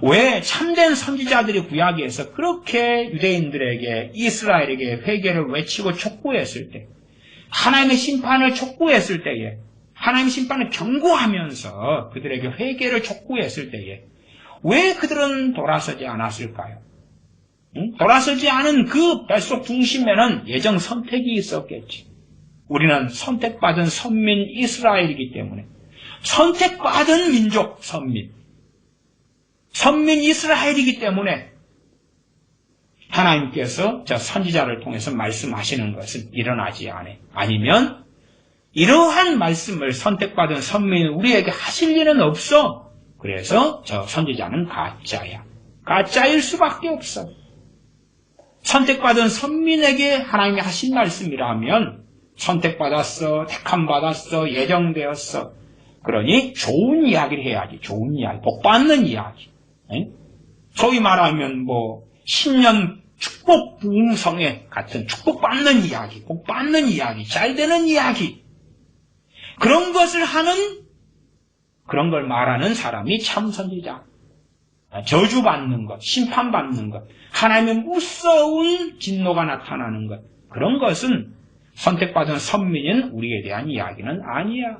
왜 참된 선지자들이 구약에서 그렇게 유대인들에게, 이스라엘에게 회개를 외치고 촉구했을 때, 하나님의 심판을 촉구했을 때에, 하나님의 심판을 경고하면서 그들에게 회개를 촉구했을 때에 왜 그들은 돌아서지 않았을까요? 돌아서지 않은 그 뱃속 중심에는 예정 선택이 있었겠지. 우리는 선택받은 선민 이스라엘이기 때문에, 선택받은 민족 선민 이스라엘이기 때문에 하나님께서 저 선지자를 통해서 말씀하시는 것은 일어나지 아니면 이러한 말씀을 선택받은 선민 우리에게 하실 일은 없어. 그래서 저 선지자는 가짜야. 가짜일 수밖에 없어. 선택받은 선민에게 하나님이 하신 말씀이라면 선택받았어, 택함받았어, 예정되었어. 그러니 좋은 이야기를 해야지. 좋은 이야기, 복받는 이야기. 소위 말하면 신년 축복 부흥성회 같은 축복받는 이야기, 복받는 이야기, 잘되는 이야기. 그런 것을 하는, 그런 걸 말하는 사람이 참 선지자. 저주받는 것, 심판받는 것, 하나님의 무서운 진노가 나타나는 것, 그런 것은 선택받은 선민인 우리에 대한 이야기는 아니야.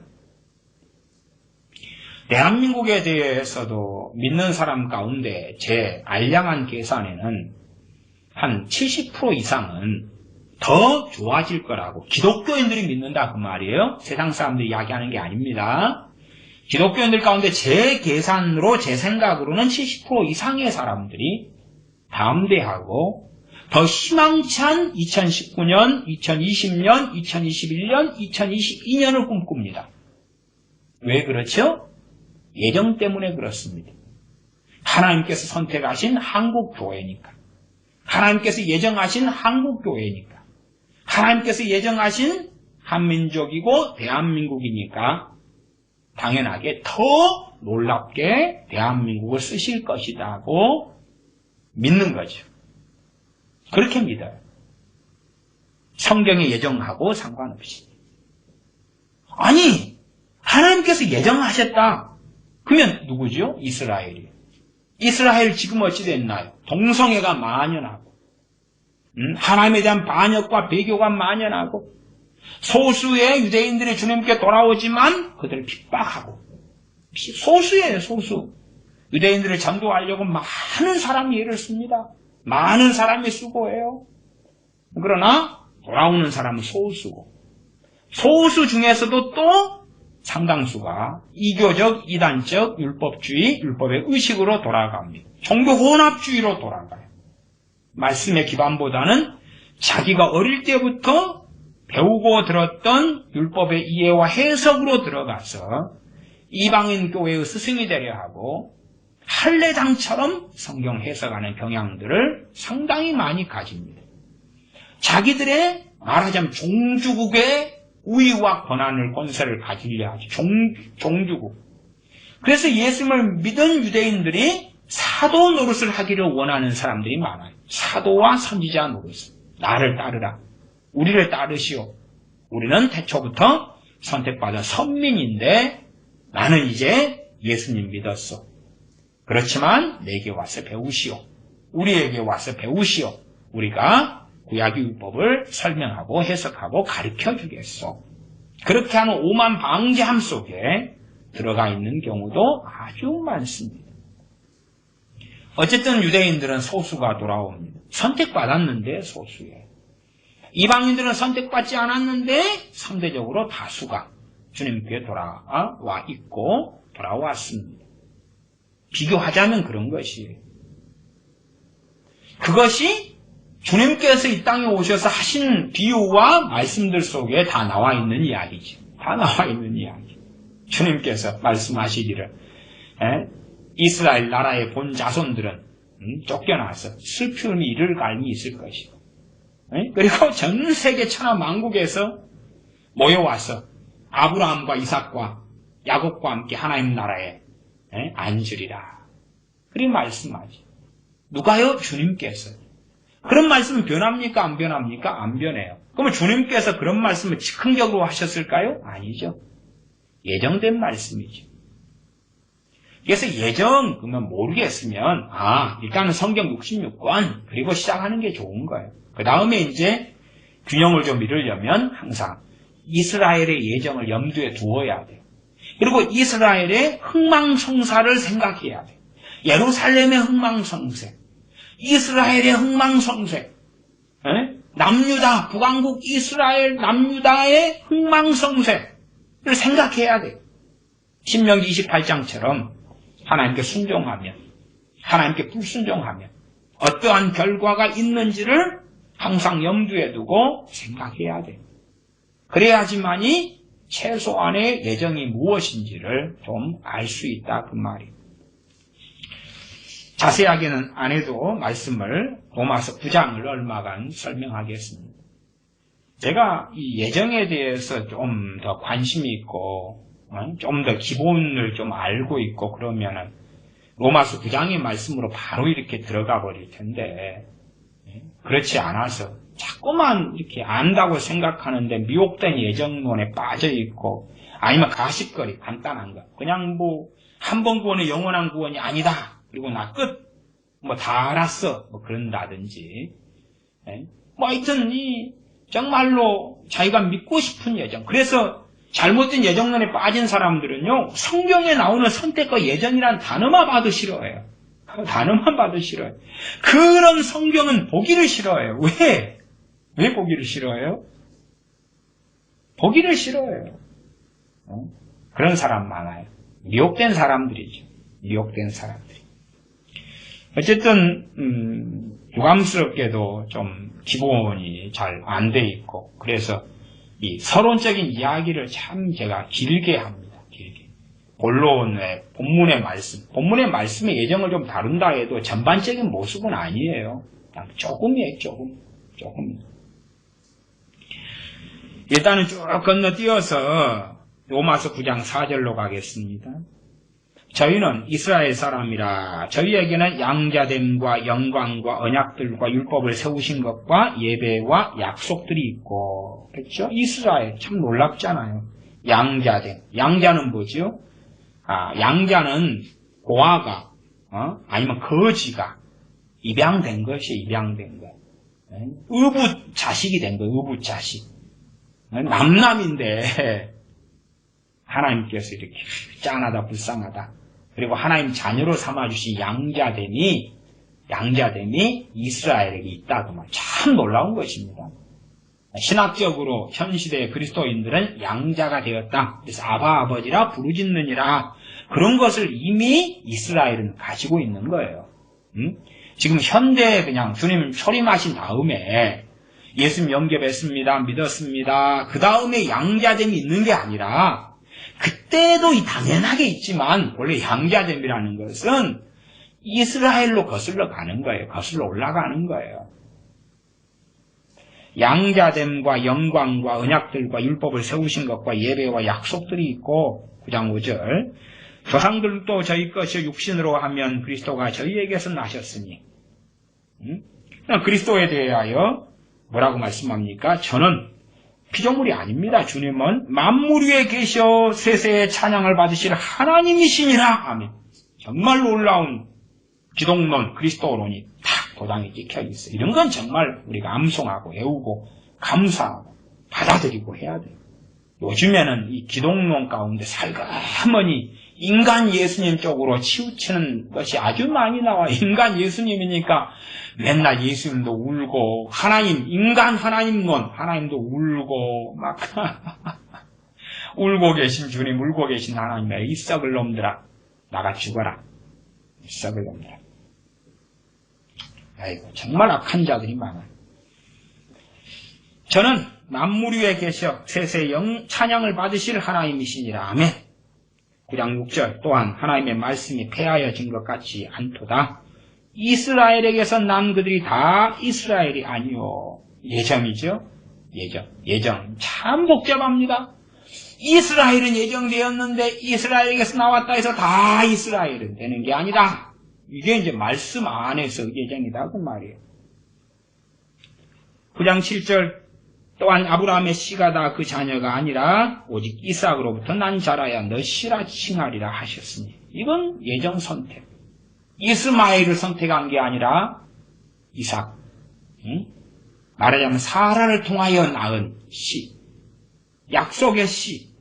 대한민국에 대해서도 믿는 사람 가운데 제 알량한 계산에는 한 70% 이상은 더 좋아질 거라고 기독교인들이 믿는다 그 말이에요. 세상 사람들이 이야기하는 게 아닙니다. 기독교인들 가운데 제 계산으로 제 생각으로는 70% 이상의 사람들이 담대하고 더 희망찬 2019년, 2020년, 2021년, 2022년을 꿈꿉니다. 왜 그렇죠? 예정 때문에 그렇습니다. 하나님께서 선택하신 한국교회니까. 하나님께서 예정하신 한국교회니까. 하나님께서 예정하신 한민족이고 대한민국이니까 당연하게 더 놀랍게 대한민국을 쓰실 것이라고 믿는 거죠. 그렇게 믿어요. 성경의 예정하고 상관없이. 아니, 하나님께서 예정하셨다. 그러면 누구죠? 이스라엘이에요. 이스라엘 지금 어찌 됐나요? 동성애가 만연하고 하나님에 대한 반역과 배교가 만연하고 소수의 유대인들이 주님께 돌아오지만 그들을 핍박하고 소수예요. 소수. 유대인들을 전도하려고 많은 사람이 애를 씁니다. 많은 사람이 수고해요. 그러나 돌아오는 사람은 소수고 소수 중에서도 또 상당수가 이교적, 이단적, 율법주의, 율법의 의식으로 돌아갑니다. 종교 혼합주의로 돌아가요. 말씀의 기반보다는 자기가 어릴 때부터 배우고 들었던 율법의 이해와 해석으로 들어가서 이방인 교회의 스승이 되려 하고 할례장처럼 성경 해석하는 경향들을 상당히 많이 가집니다. 자기들의 말하자면 종주국의 우위와 권세를 가지려 하죠. 종주국. 그래서 예수님을 믿은 유대인들이 사도 노릇을 하기를 원하는 사람들이 많아요. 사도와 선지자 노릇. 나를 따르라. 우리를 따르시오. 우리는 태초부터 선택받은 선민인데 나는 이제 예수님 믿었어. 그렇지만 내게 와서 배우시오. 우리에게 와서 배우시오. 우리가 구약의 율법을 설명하고 해석하고 가르쳐 주겠소. 그렇게 하는 오만 방제함 속에 들어가 있는 경우도 아주 많습니다. 어쨌든 유대인들은 소수가 돌아옵니다. 선택받았는데 소수예요. 이방인들은 선택받지 않았는데 상대적으로 다수가 주님께 돌아와 있고 돌아왔습니다. 비교하자면 그런 것이에요. 그것이 주님께서 이 땅에 오셔서 하신 비유와 말씀들 속에 다 나와 있는 이야기죠. 다 나와 있는 이야기. 주님께서 말씀하시기를 이스라엘 나라의 본 자손들은 쫓겨나서 슬픔이 이를 갈미 있을 것이고 그리고 전 세계 천하 만국에서 모여와서 아브라함과 이삭과 야곱과 함께 하나님 나라에 앉으리라. 그리 말씀하지. 누가요? 주님께서. 그런 말씀은 변합니까? 안 변합니까? 안 변해요. 그러면 주님께서 그런 말씀을 즉흥적으로 하셨을까요? 아니죠. 예정된 말씀이죠. 그래서 예정 그러면 모르겠으면 일단은 성경 66권 그리고 시작하는 게 좋은 거예요. 그 다음에 이제 균형을 좀 이루려면 항상 이스라엘의 예정을 염두에 두어야 돼요. 그리고 이스라엘의 흥망성사를 생각해야 돼요. 예루살렘의 흥망성쇠, 이스라엘의 흥망성쇠, 남유다, 북왕국 이스라엘 남유다의 흥망성쇠를 생각해야 돼요. 신명기 28장처럼 하나님께 순종하면, 하나님께 불순종하면 어떠한 결과가 있는지를 항상 염두에 두고 생각해야 돼요. 그래야지만이 최소한의 예정이 무엇인지를 좀 알 수 있다 그 말이에요. 자세하게는 안 해도 말씀을 로마서 9장을 얼마간 설명하겠습니다. 제가 이 예정에 대해서 좀 더 관심이 있고 좀 더 기본을 좀 알고 있고 그러면은 로마서 9장의 말씀으로 바로 이렇게 들어가 버릴 텐데 그렇지 않아서 자꾸만 이렇게 안다고 생각하는데 미혹된 예정론에 빠져 있고 아니면 가십거리 간단한 거 그냥 뭐 한 번 구원이 영원한 구원이 아니다 그리고 나 끝. 뭐 다 알았어. 뭐 그런다든지. 뭐 하여튼 정말로 자기가 믿고 싶은 예정. 그래서 잘못된 예정론에 빠진 사람들은요, 성경에 나오는 선택과 예정이란 단어만 봐도 싫어해요. 단어만 봐도 싫어요. 그런 성경은 보기를 싫어해요. 왜? 왜 보기를 싫어해요? 보기를 싫어해요. 그런 사람 많아요. 미혹된 사람들이죠. 미혹된 사람들이. 어쨌든 유감스럽게도 좀 기본이 잘 안 돼 있고, 그래서 이 서론적인 이야기를 참 제가 길게 합니다. 길게. 본론의 본문의 말씀의 예정을 좀 다룬다 해도 전반적인 모습은 아니에요. 그냥 조금이에요. 조금. 일단은 쭉 건너뛰어서 로마서 9장 4절로 가겠습니다. 저희는 이스라엘 사람이라 저희에게는 양자됨과 영광과 언약들과 율법을 세우신 것과 예배와 약속들이 있고, 그렇죠? 이스라엘 참 놀랍잖아요. 양자됨. 양자는 뭐죠? 양자는 고아가 아니면 거지가 입양된 것이 입양된 것. 의붓 자식이 된 거예요. 의붓 자식. 남남인데 하나님께서 이렇게 짠하다 불쌍하다. 그리고 하나님 자녀로 삼아주신 양자됨이 이스라엘에게 있다고 말. 참 놀라운 것입니다. 신학적으로 현 시대의 그리스도인들은 양자가 되었다. 그래서 아버지라 부르짖느니라. 그런 것을 이미 이스라엘은 가지고 있는 거예요. 지금 현대에 그냥 주님 초림하신 다음에 예수님 영접했습니다. 믿었습니다. 그 다음에 양자됨이 있는 게 아니라 그때도 당연하게 있지만 원래 양자됨이라는 것은 이스라엘로 거슬러 가는 거예요. 거슬러 올라가는 거예요. 양자됨과 영광과 언약들과 율법을 세우신 것과 예배와 약속들이 있고 9장 5절 조상들도 저희 것이 육신으로 하면 그리스도가 저희에게서 나셨으니 그리스도에 대하여 뭐라고 말씀합니까? 저는 피조물이 아닙니다. 주님은 만물 위에 계셔 세세의 찬양을 받으실 하나님이시니라. 아멘. 정말 놀라운 기독론, 그리스도론이 탁 도장에 찍혀 있어요. 이런 건 정말 우리가 암송하고 외우고 감사하고 받아들이고 해야 돼요. 요즘에는 이 기독론 가운데 살가머니 인간 예수님 쪽으로 치우치는 것이 아주 많이 나와요. 인간 예수님이니까 맨날 예수님도 울고 인간 하나님론 하나님도 울고 막 울고 계신 주님, 울고 계신 하나님, 이 썩을 놈들아 나가 죽어라. 이 썩을 놈들아. 아이고 정말 악한 자들이 많아요. 저는 만물 위에 계셔 세세 찬양을 받으실 하나님이시니라. 아멘. 9장 6절 또한 하나님의 말씀이 폐하여진 것 같지 않도다. 이스라엘에게서 난 그들이 다 이스라엘이 아니요. 예정이죠. 예정. 참 복잡합니다. 이스라엘은 예정되었는데 이스라엘에게서 나왔다 해서 다 이스라엘은 되는 게 아니다. 이게 이제 말씀 안에서 예정이다 그 말이에요. 9장 7절 또한 아브라함의 씨가 다 그 자녀가 아니라 오직 이삭으로부터 난 자라야 너 씨라 칭하리라 하셨으니 이건 예정 선택. 이스마엘을 선택한 게 아니라 이삭. 말하자면 사라를 통하여 낳은 씨. 약속의 씨.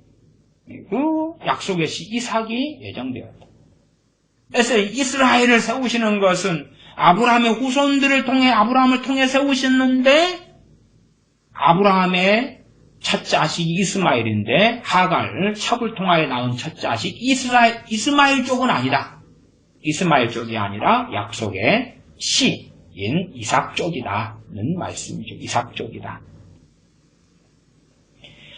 그 약속의 씨 이삭이 예정되었다. 그래서 이스라엘을 세우시는 것은 아브라함의 후손들을 통해 아브라함을 통해 세우셨는데 아브라함의 첫 자식이 이스마엘인데 하갈 첩을 통하여 낳은 첫 자식 이스마엘 쪽은 아니다. 이스마엘 쪽이 아니라 약속의 씨인 이삭 쪽이다는 말씀이죠. 이삭 쪽이다.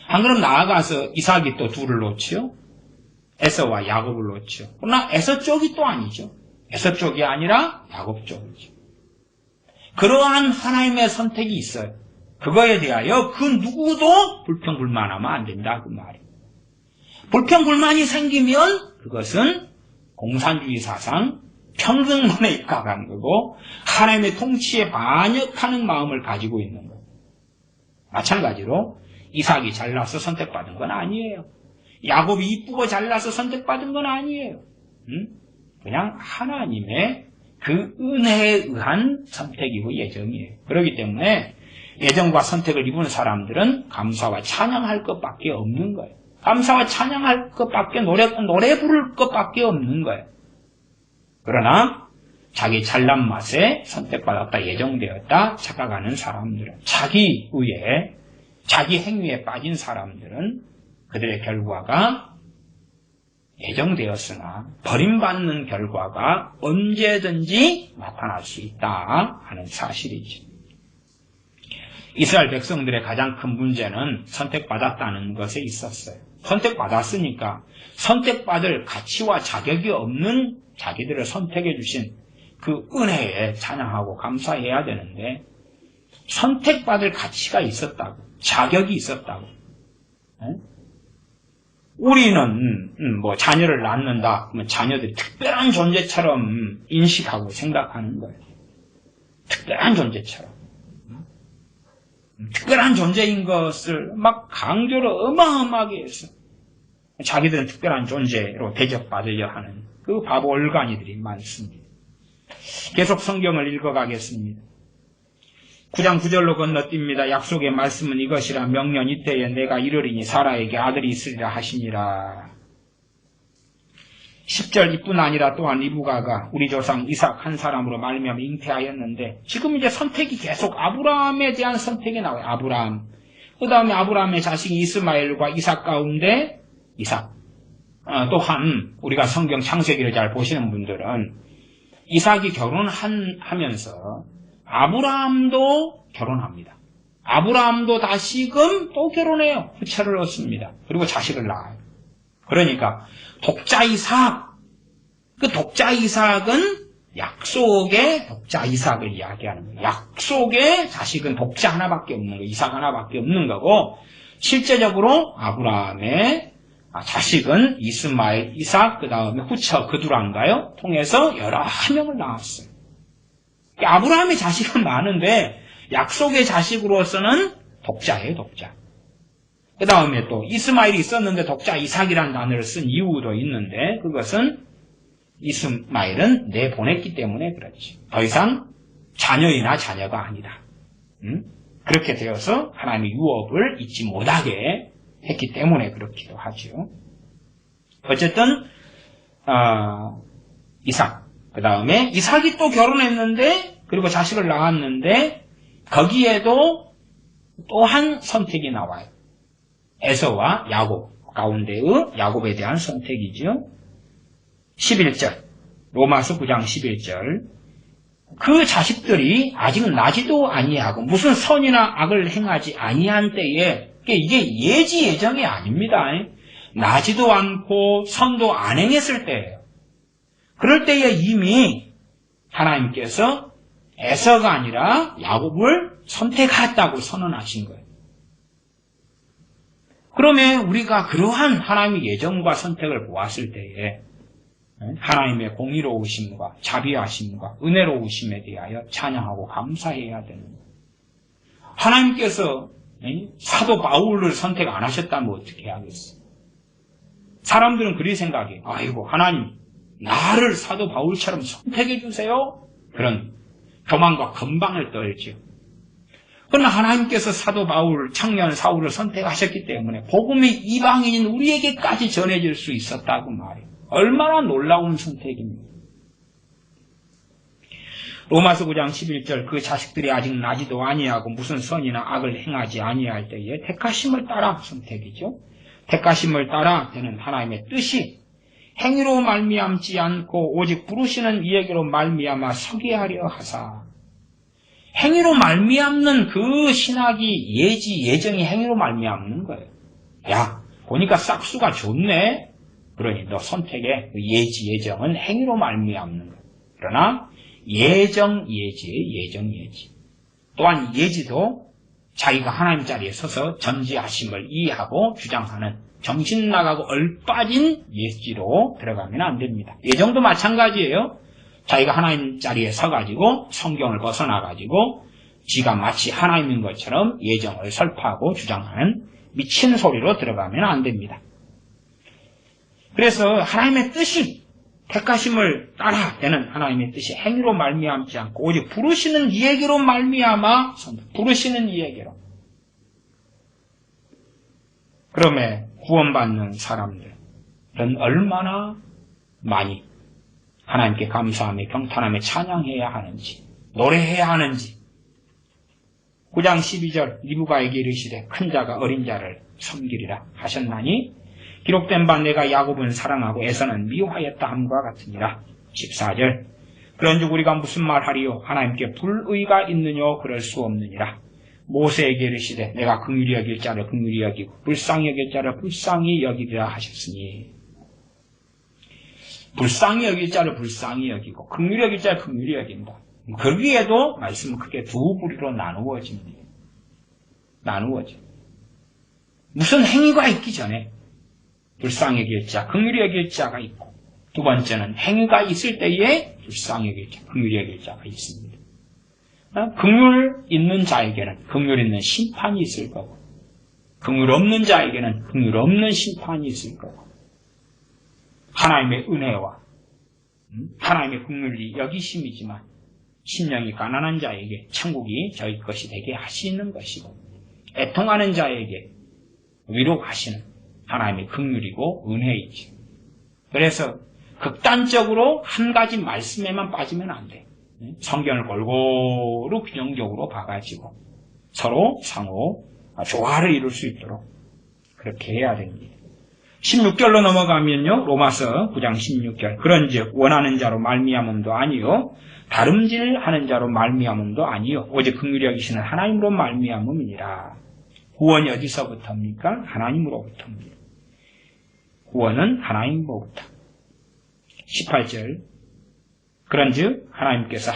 한 걸음 나아가서 이삭이 또 둘을 놓지요. 에서와 야곱을 놓지요. 그러나 에서 쪽이 또 아니죠. 에서 쪽이 아니라 야곱 쪽이죠. 그러한 하나님의 선택이 있어요. 그거에 대하여 그 누구도 불평불만하면 안 된다 그 말이에요. 불평불만이 생기면 그것은 공산주의 사상, 평등론에 입각한 거고 하나님의 통치에 반역하는 마음을 가지고 있는 거예요. 마찬가지로 이삭이 잘나서 선택받은 건 아니에요. 야곱이 이쁘고 잘나서 선택받은 건 아니에요. 그냥 하나님의 그 은혜에 의한 선택이고 예정이에요. 그렇기 때문에 예정과 선택을 입은 사람들은 감사와 찬양할 것밖에 없는 거예요. 감사와 찬양할 것밖에 노래 부를 것밖에 없는 거예요. 그러나 자기 잘난 맛에 선택받았다, 예정되었다 착각하는 사람들은, 자기 의에, 자기 행위에 빠진 사람들은 그들의 결과가 예정되었으나 버림받는 결과가 언제든지 나타날 수 있다 하는 사실이죠. 이스라엘 백성들의 가장 큰 문제는 선택받았다는 것에 있었어요. 선택받았으니까 선택받을 가치와 자격이 없는 자기들을 선택해 주신 그 은혜에 찬양하고 감사해야 되는데, 선택받을 가치가 있었다고, 자격이 있었다고. 우리는 뭐 자녀를 낳는다 그러면 자녀들이 특별한 존재처럼 인식하고 생각하는 거예요. 특별한 존재처럼. 특별한 존재인 것을 막 강조를 어마어마하게 해서 자기들은 특별한 존재로 대접받으려 하는 그 바보 얼간이들이 많습니다. 계속 성경을 읽어가겠습니다. 9장 9절로 건너뜁니다. 약속의 말씀은 이것이라, 명년 이때에 내가 이르리니 사라에게 아들이 있으리라 하시니라. 10절, 이뿐 아니라 또한 리브가가 우리 조상 이삭 한 사람으로 말미암아 잉태하였는데, 지금 이제 선택이 계속 아브라함에 대한 선택이 나와요. 아브라함. 그 다음에 아브라함의 자식 이스마엘과 이삭 가운데 이삭. 또한 우리가 성경 창세기를 잘 보시는 분들은 이삭이 결혼하면서 아브라함도 결혼합니다. 아브라함도 다시금 또 결혼해요. 후처를 얻습니다. 그리고 자식을 낳아요. 그러니까 독자 이삭, 그 독자 이삭은 약속의 독자 이삭을 이야기하는 거예요. 약속의 자식은 독자 하나밖에 없는 거예요. 이삭 하나밖에 없는 거고, 실제적으로 아브라함의 자식은 이스마엘, 이삭, 그 다음에 후처, 그두란가요? 통해서 여러 명을 낳았어요. 아브라함의 자식은 많은데 약속의 자식으로서는 독자예요, 독자. 그 다음에 또 이스마엘이 있었는데 독자 이삭이라는 단어를 쓴 이유도 있는데, 그것은 이스마엘은 내보냈기 때문에 그렇지. 더 이상 자녀이나 자녀가 아니다. 그렇게 되어서 하나님의 유업을 잊지 못하게 했기 때문에 그렇기도 하죠. 어쨌든 이삭, 그 다음에 이삭이 또 결혼했는데, 그리고 자식을 낳았는데, 거기에도 또 한 선택이 나와요. 에서와 야곱 가운데의 야곱에 대한 선택이죠. 11절, 로마서 9장 11절. 그 자식들이 아직 나지도 아니하고 무슨 선이나 악을 행하지 아니한 때에, 이게 예지 예정이 아닙니다. 나지도 않고 선도 안 행했을 때예요. 그럴 때에 이미 하나님께서 에서가 아니라 야곱을 선택했다고 선언하신 거예요. 그러면 우리가 그러한 하나님의 예정과 선택을 보았을 때에 하나님의 공의로우심과 자비하심과 은혜로우심에 대하여 찬양하고 감사해야 되는 거예요. 하나님께서 사도 바울을 선택 안 하셨다면 어떻게 하겠어요? 사람들은 그리 생각해. 아이고, 하나님 나를 사도 바울처럼 선택해 주세요. 그런 교만과 건방을 떨지요. 그러나 하나님께서 사도 바울, 청년 사울을 선택하셨기 때문에 복음이 이방인인 우리에게까지 전해질 수 있었다고 말해요. 얼마나 놀라운 선택입니까? 로마서 9장 11절, 그 자식들이 아직 나지도 아니하고 무슨 선이나 악을 행하지 아니할 때에 택하심을 따라 선택이죠. 택하심을 따라 되는 하나님의 뜻이 행위로 말미암지 않고 오직 부르시는 이에게로 말미암아 서게 하려 하사. 행위로 말미암는 그 신학이 예지, 예정이 행위로 말미암는 거예요. 야, 보니까 싹수가 좋네. 그러니 너 선택의 그 예지, 예정은 행위로 말미암는 거예요. 그러나 예정, 예지의 예정, 예지. 또한 예지도 자기가 하나님 자리에 서서 전지하심을 이해하고 주장하는 정신 나가고 얼빠진 예지로 들어가면 안 됩니다. 예정도 마찬가지예요. 자기가 하나님 자리에 서가지고 성경을 벗어나가지고 지가 마치 하나님인 것처럼 예정을 설파하고 주장하는 미친 소리로 들어가면 안 됩니다. 그래서 하나님의 뜻이 택하심을 따라 되는 하나님의 뜻이 행위로 말미암지 않고 오직 부르시는 이에게로 말미암아 부르시는 이에게로. 그러면 구원받는 사람들은 얼마나 많이 하나님께 감사하며 경탄하며 찬양해야 하는지, 노래해야 하는지. 9장 12절 리브가에게 이르시되 큰 자가 어린 자를 섬기리라 하셨나니 기록된 바 내가 야곱은 사랑하고 에서는 미워하였다 함과 같으니라. 14절 그런즉 우리가 무슨 말하리요 하나님께 불의가 있느뇨 그럴 수 없느니라. 모세에게 이르시되 내가 긍휼히 여길 자를 긍휼히 여기고 불쌍히 여길 자를 불쌍히 여기리라 하셨으니 불쌍히 여길 자를 불쌍히 여기고 긍휼히 여길 자를 긍휼히 여긴다. 거기에도 말씀은 크게 두 부류로 나누어집니다. 나누어져. 무슨 행위가 있기 전에 불쌍히 여길 자, 긍휼히 여길 자가 있고 두 번째는 행위가 있을 때에 불쌍히 여길 자, 긍휼히 여길 자가 있습니다. 긍휼 있는 자에게는 긍휼 있는 심판이 있을 거고 긍휼 없는 자에게는 긍휼 없는 심판이 있을 거고 하나님의 은혜와 하나님의 긍휼이 여기심이지만 심령이 가난한 자에게 천국이 저희 것이 되게 하시는 것이고 애통하는 자에게 위로하시는 하나님의 긍휼이고 은혜이지. 그래서 극단적으로 한 가지 말씀에만 빠지면 안 돼. 성경을 골고루 균형적으로 봐가지고 서로 상호 조화를 이룰 수 있도록 그렇게 해야 됩니다. 16절로 넘어가면요. 로마서 9장 16절 그런즉 원하는 자로 말미암음도 아니요 다름질하는 자로 말미암음도 아니요 오직 긍휼히 여기시는 하나님으로 말미암음이니라. 구원이 어디서부터입니까? 하나님으로부터입니다. 구원은 하나님으로부터. 18절 그런즉 하나님께서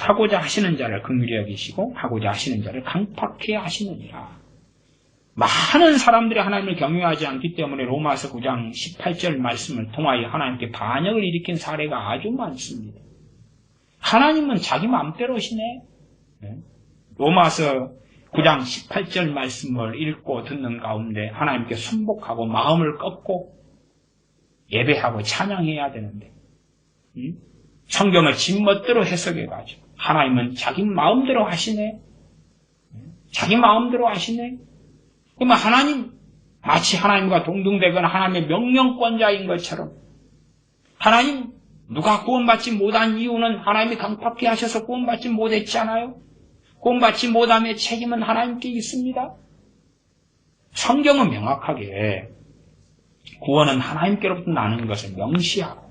하고자 하시는 자를 긍휼히 여기시고 하고자 하시는 자를 강팍해 하시느니라. 많은 사람들이 하나님을 경외하지 않기 때문에 로마서 9장 18절 말씀을 통하여 하나님께 반역을 일으킨 사례가 아주 많습니다. 하나님은 자기 마음대로 시네. 로마서 9장 18절 말씀을 읽고 듣는 가운데 하나님께 순복하고 마음을 꺾고 예배하고 찬양해야 되는데 성경을 지멋대로 해석해가지고 하나님은 자기 마음대로 하시네. 자기 마음대로 하시네. 그러면 하나님 마치 하나님과 동등되거나 하나님의 명령권자인 것처럼 하나님 누가 구원받지 못한 이유는 하나님이 강팍해 하셔서 구원받지 못했잖아요. 구원받지 못함의 책임은 하나님께 있습니다. 성경은 명확하게 구원은 하나님께로부터 나는 것을 명시하고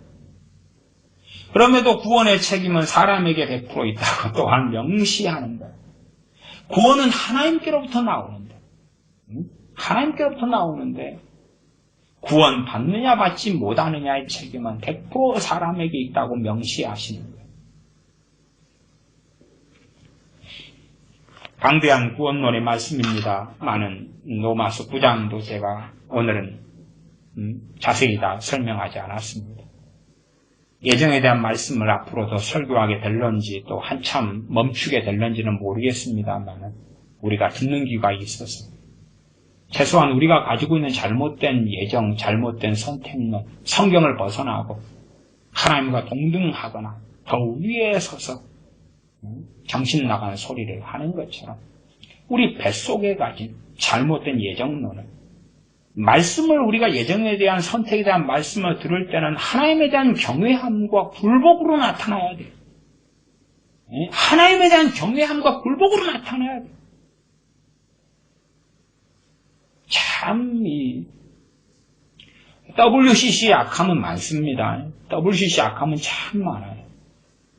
그럼에도 구원의 책임은 사람에게 100% 있다고 또한 명시하는 거예요. 구원은 하나님께로부터 나오는데 하나님께로부터 나오는데 구원 받느냐 받지 못하느냐의 책임은 100% 사람에게 있다고 명시하시는 거예요. 방대한 구원론의 말씀입니다. 많은 로마서 9장도 제가 오늘은 자세히 다 설명하지 않았습니다. 예정에 대한 말씀을 앞으로 더 설교하게 될런지 또 한참 멈추게 될런지는 모르겠습니다만 우리가 듣는 귀가 있어서 최소한 우리가 가지고 있는 잘못된 예정, 잘못된 선택론, 성경을 벗어나고 하나님과 동등하거나 더 위에 서서 정신 나가는 소리를 하는 것처럼 우리 뱃속에 가진 잘못된 예정론은 말씀을 우리가 예정에 대한 선택에 대한 말씀을 들을 때는 하나님에 대한 경외함과 굴복으로 나타나야 돼요. 하나님에 대한 경외함과 굴복으로 나타나야 돼요. 참 이 WCC의 악함은 많습니다. WCC 악함은 참 많아요.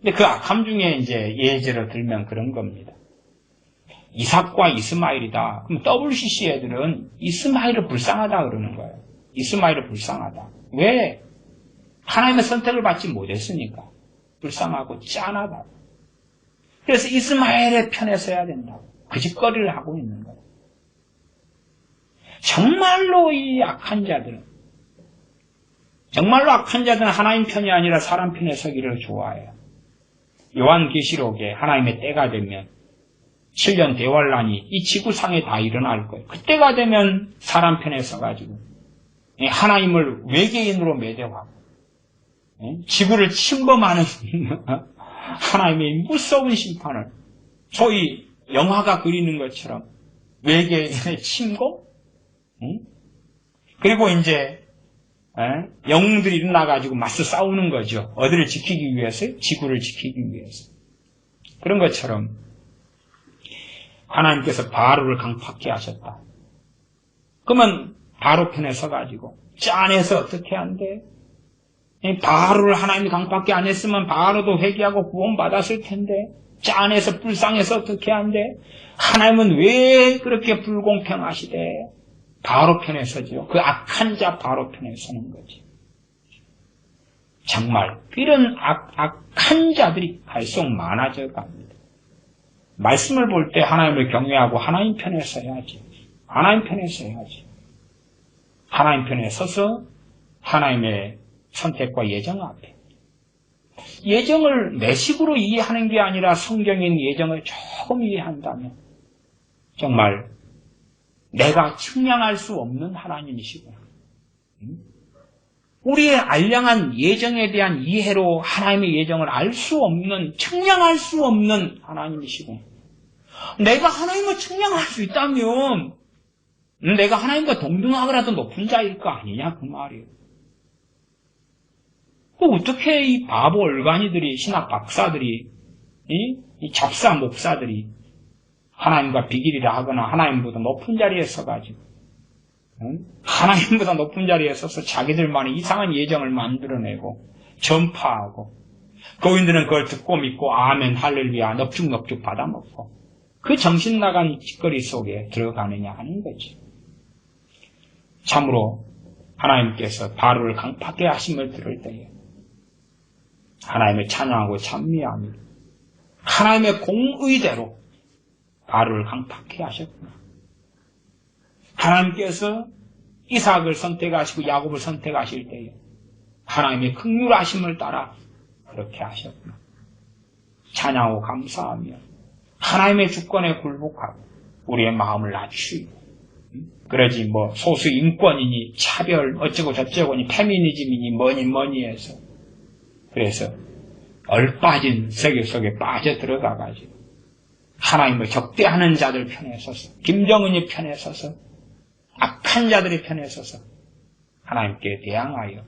근데 그 악함 중에 이제 예제를 들면 그런 겁니다. 이삭과 이스마엘이다. 그럼 WCC 애들은 이스마엘을 불쌍하다 그러는 거예요. 이스마엘을 불쌍하다. 왜? 하나님의 선택을 받지 못했으니까. 불쌍하고 짠하다. 그래서 이스마엘의 편에 서야 된다고. 그 짓거리를 하고 있는 거예요. 정말로 이 악한 자들은 하나님 편이 아니라 사람 편에 서기를 좋아해요. 요한계시록에 하나님의 때가 되면 7년 대환란이 이 지구상에 다 일어날 거예요. 그때가 되면 사람 편에 서가지고 하나님을 외계인으로 매대하고 지구를 침범하는 하나님의 무서운 심판을 소위 영화가 그리는 것처럼 외계인의 침공? 그리고 이제 영웅들이 일어나가지고 맞서 싸우는 거죠. 어디를 지키기 위해서요? 지구를 지키기 위해서. 그런 것처럼 하나님께서 바로를 강팍해 하셨다. 그러면 바로 편에 서가지고 짠해서 어떻게 한대? 바로를 하나님이 강팍해 안 했으면 바로도 회개하고 구원받았을 텐데 짠해서 불쌍해서 어떻게 한대? 하나님은 왜 그렇게 불공평하시대? 바로 편에 서죠. 그 악한 자 바로 편에 서는 거지. 정말 이런 악한 자들이 갈수록 많아져 갑니다. 말씀을 볼 때 하나님을 경외하고 하나님 편에 서야지. 하나님 편에 서야지. 하나님 편에 서서 하나님의 선택과 예정 앞에. 예정을 내 식으로 이해하는 게 아니라 성경인 예정을 조금 이해한다면 정말 내가 측량할 수 없는 하나님이시구나. 우리의 알량한 예정에 대한 이해로 하나님의 예정을 알 수 없는, 측량할 수 없는 하나님이시구나. 내가 하나님을 측량할 수 있다면 내가 하나님과 동등하거라도 높은 자일 거 아니냐 그 말이에요. 어떻게 이 바보 얼간이들이, 신학 박사들이, 이 잡사 목사들이 하나님과 비길이라 하거나 하나님보다 높은 자리에 서가지고 하나님보다 높은 자리에 서서 자기들만의 이상한 예정을 만들어내고 전파하고 교인들은 그걸 듣고 믿고 아멘 할렐루야 넙죽넙죽 받아먹고 그 정신 나간 짓거리 속에 들어가느냐 하는 거지. 참으로 하나님께서 바로를 강팍해 하심을 들을 때에 하나님을 찬양하고 찬미하며 하나님의 공의대로 바로를 강팍해 하셨구나. 하나님께서 이삭을 선택하시고 야곱을 선택하실 때에 하나님의 긍휼하심을 따라 그렇게 하셨구나. 찬양하고 감사하며 하나님의 주권에 굴복하고 우리의 마음을 낮추고 그러지 뭐 소수 인권이니 차별 어쩌고 저쩌고니 페미니즘이니 뭐니 해서 그래서 얼빠진 세계 속에 빠져들어가가지고 하나님을 적대하는 자들 편에 서서 김정은이 편에 서서 악한 자들의 편에 서서 하나님께 대항하여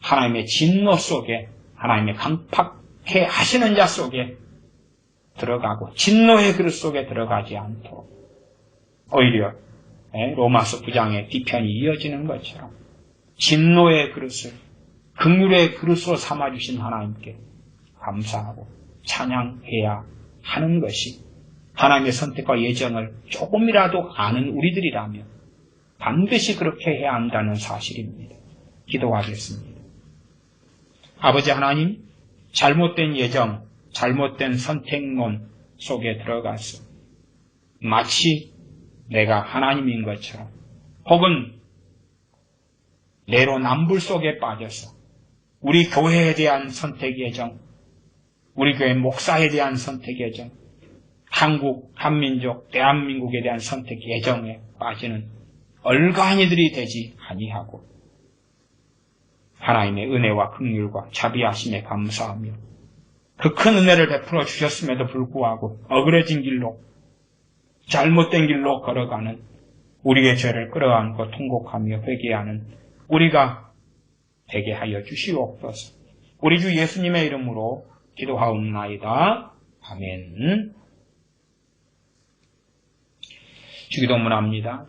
하나님의 진노 속에 하나님의 강팍해 하시는 자 속에 들어가고 진노의 그릇 속에 들어가지 않도록 오히려 로마서 9장의 뒤편이 이어지는 것처럼 진노의 그릇을 긍휼의 그릇으로 삼아주신 하나님께 감사하고 찬양해야 하는 것이 하나님의 선택과 예정을 조금이라도 아는 우리들이라면 반드시 그렇게 해야 한다는 사실입니다. 기도하겠습니다. 아버지 하나님, 잘못된 예정, 잘못된 선택론 속에 들어가서 마치 내가 하나님인 것처럼 혹은 내로남불 속에 빠져서 우리 교회에 대한 선택 예정, 우리 교회 목사에 대한 선택 예정, 한국, 한민족, 대한민국에 대한 선택 예정에 빠지는 얼간이들이 되지 아니하고 하나님의 은혜와 긍휼과 자비하심에 감사하며 그 큰 은혜를 베풀어 주셨음에도 불구하고 어그러진 길로 잘못된 길로 걸어가는 우리의 죄를 끌어안고 통곡하며 회개하는 우리가 되게 하여 주시옵소서. 우리 주 예수님의 이름으로 기도하옵나이다. 아멘. 주기도문합니다.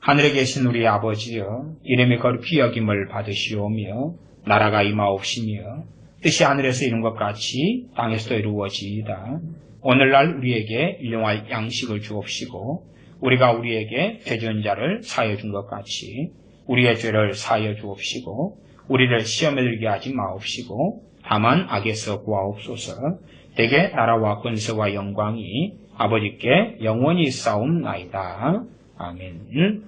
하늘에 계신 우리 아버지여, 이름이 거룩히 여김을 받으시오며 나라가 임하옵시며 뜻이 하늘에서 이룬 것 같이 땅에서도 이루어지이다. 오늘날 우리에게 일용할 양식을 주옵시고 우리가 우리에게 죄 지은 자를 사하여 준 것 같이 우리의 죄를 사하여 주옵시고 우리를 시험에 들게 하지 마옵시고 다만 악에서 구하옵소서. 대개 나라와 권세와 영광이 아버지께 영원히 싸움나이다. 아멘.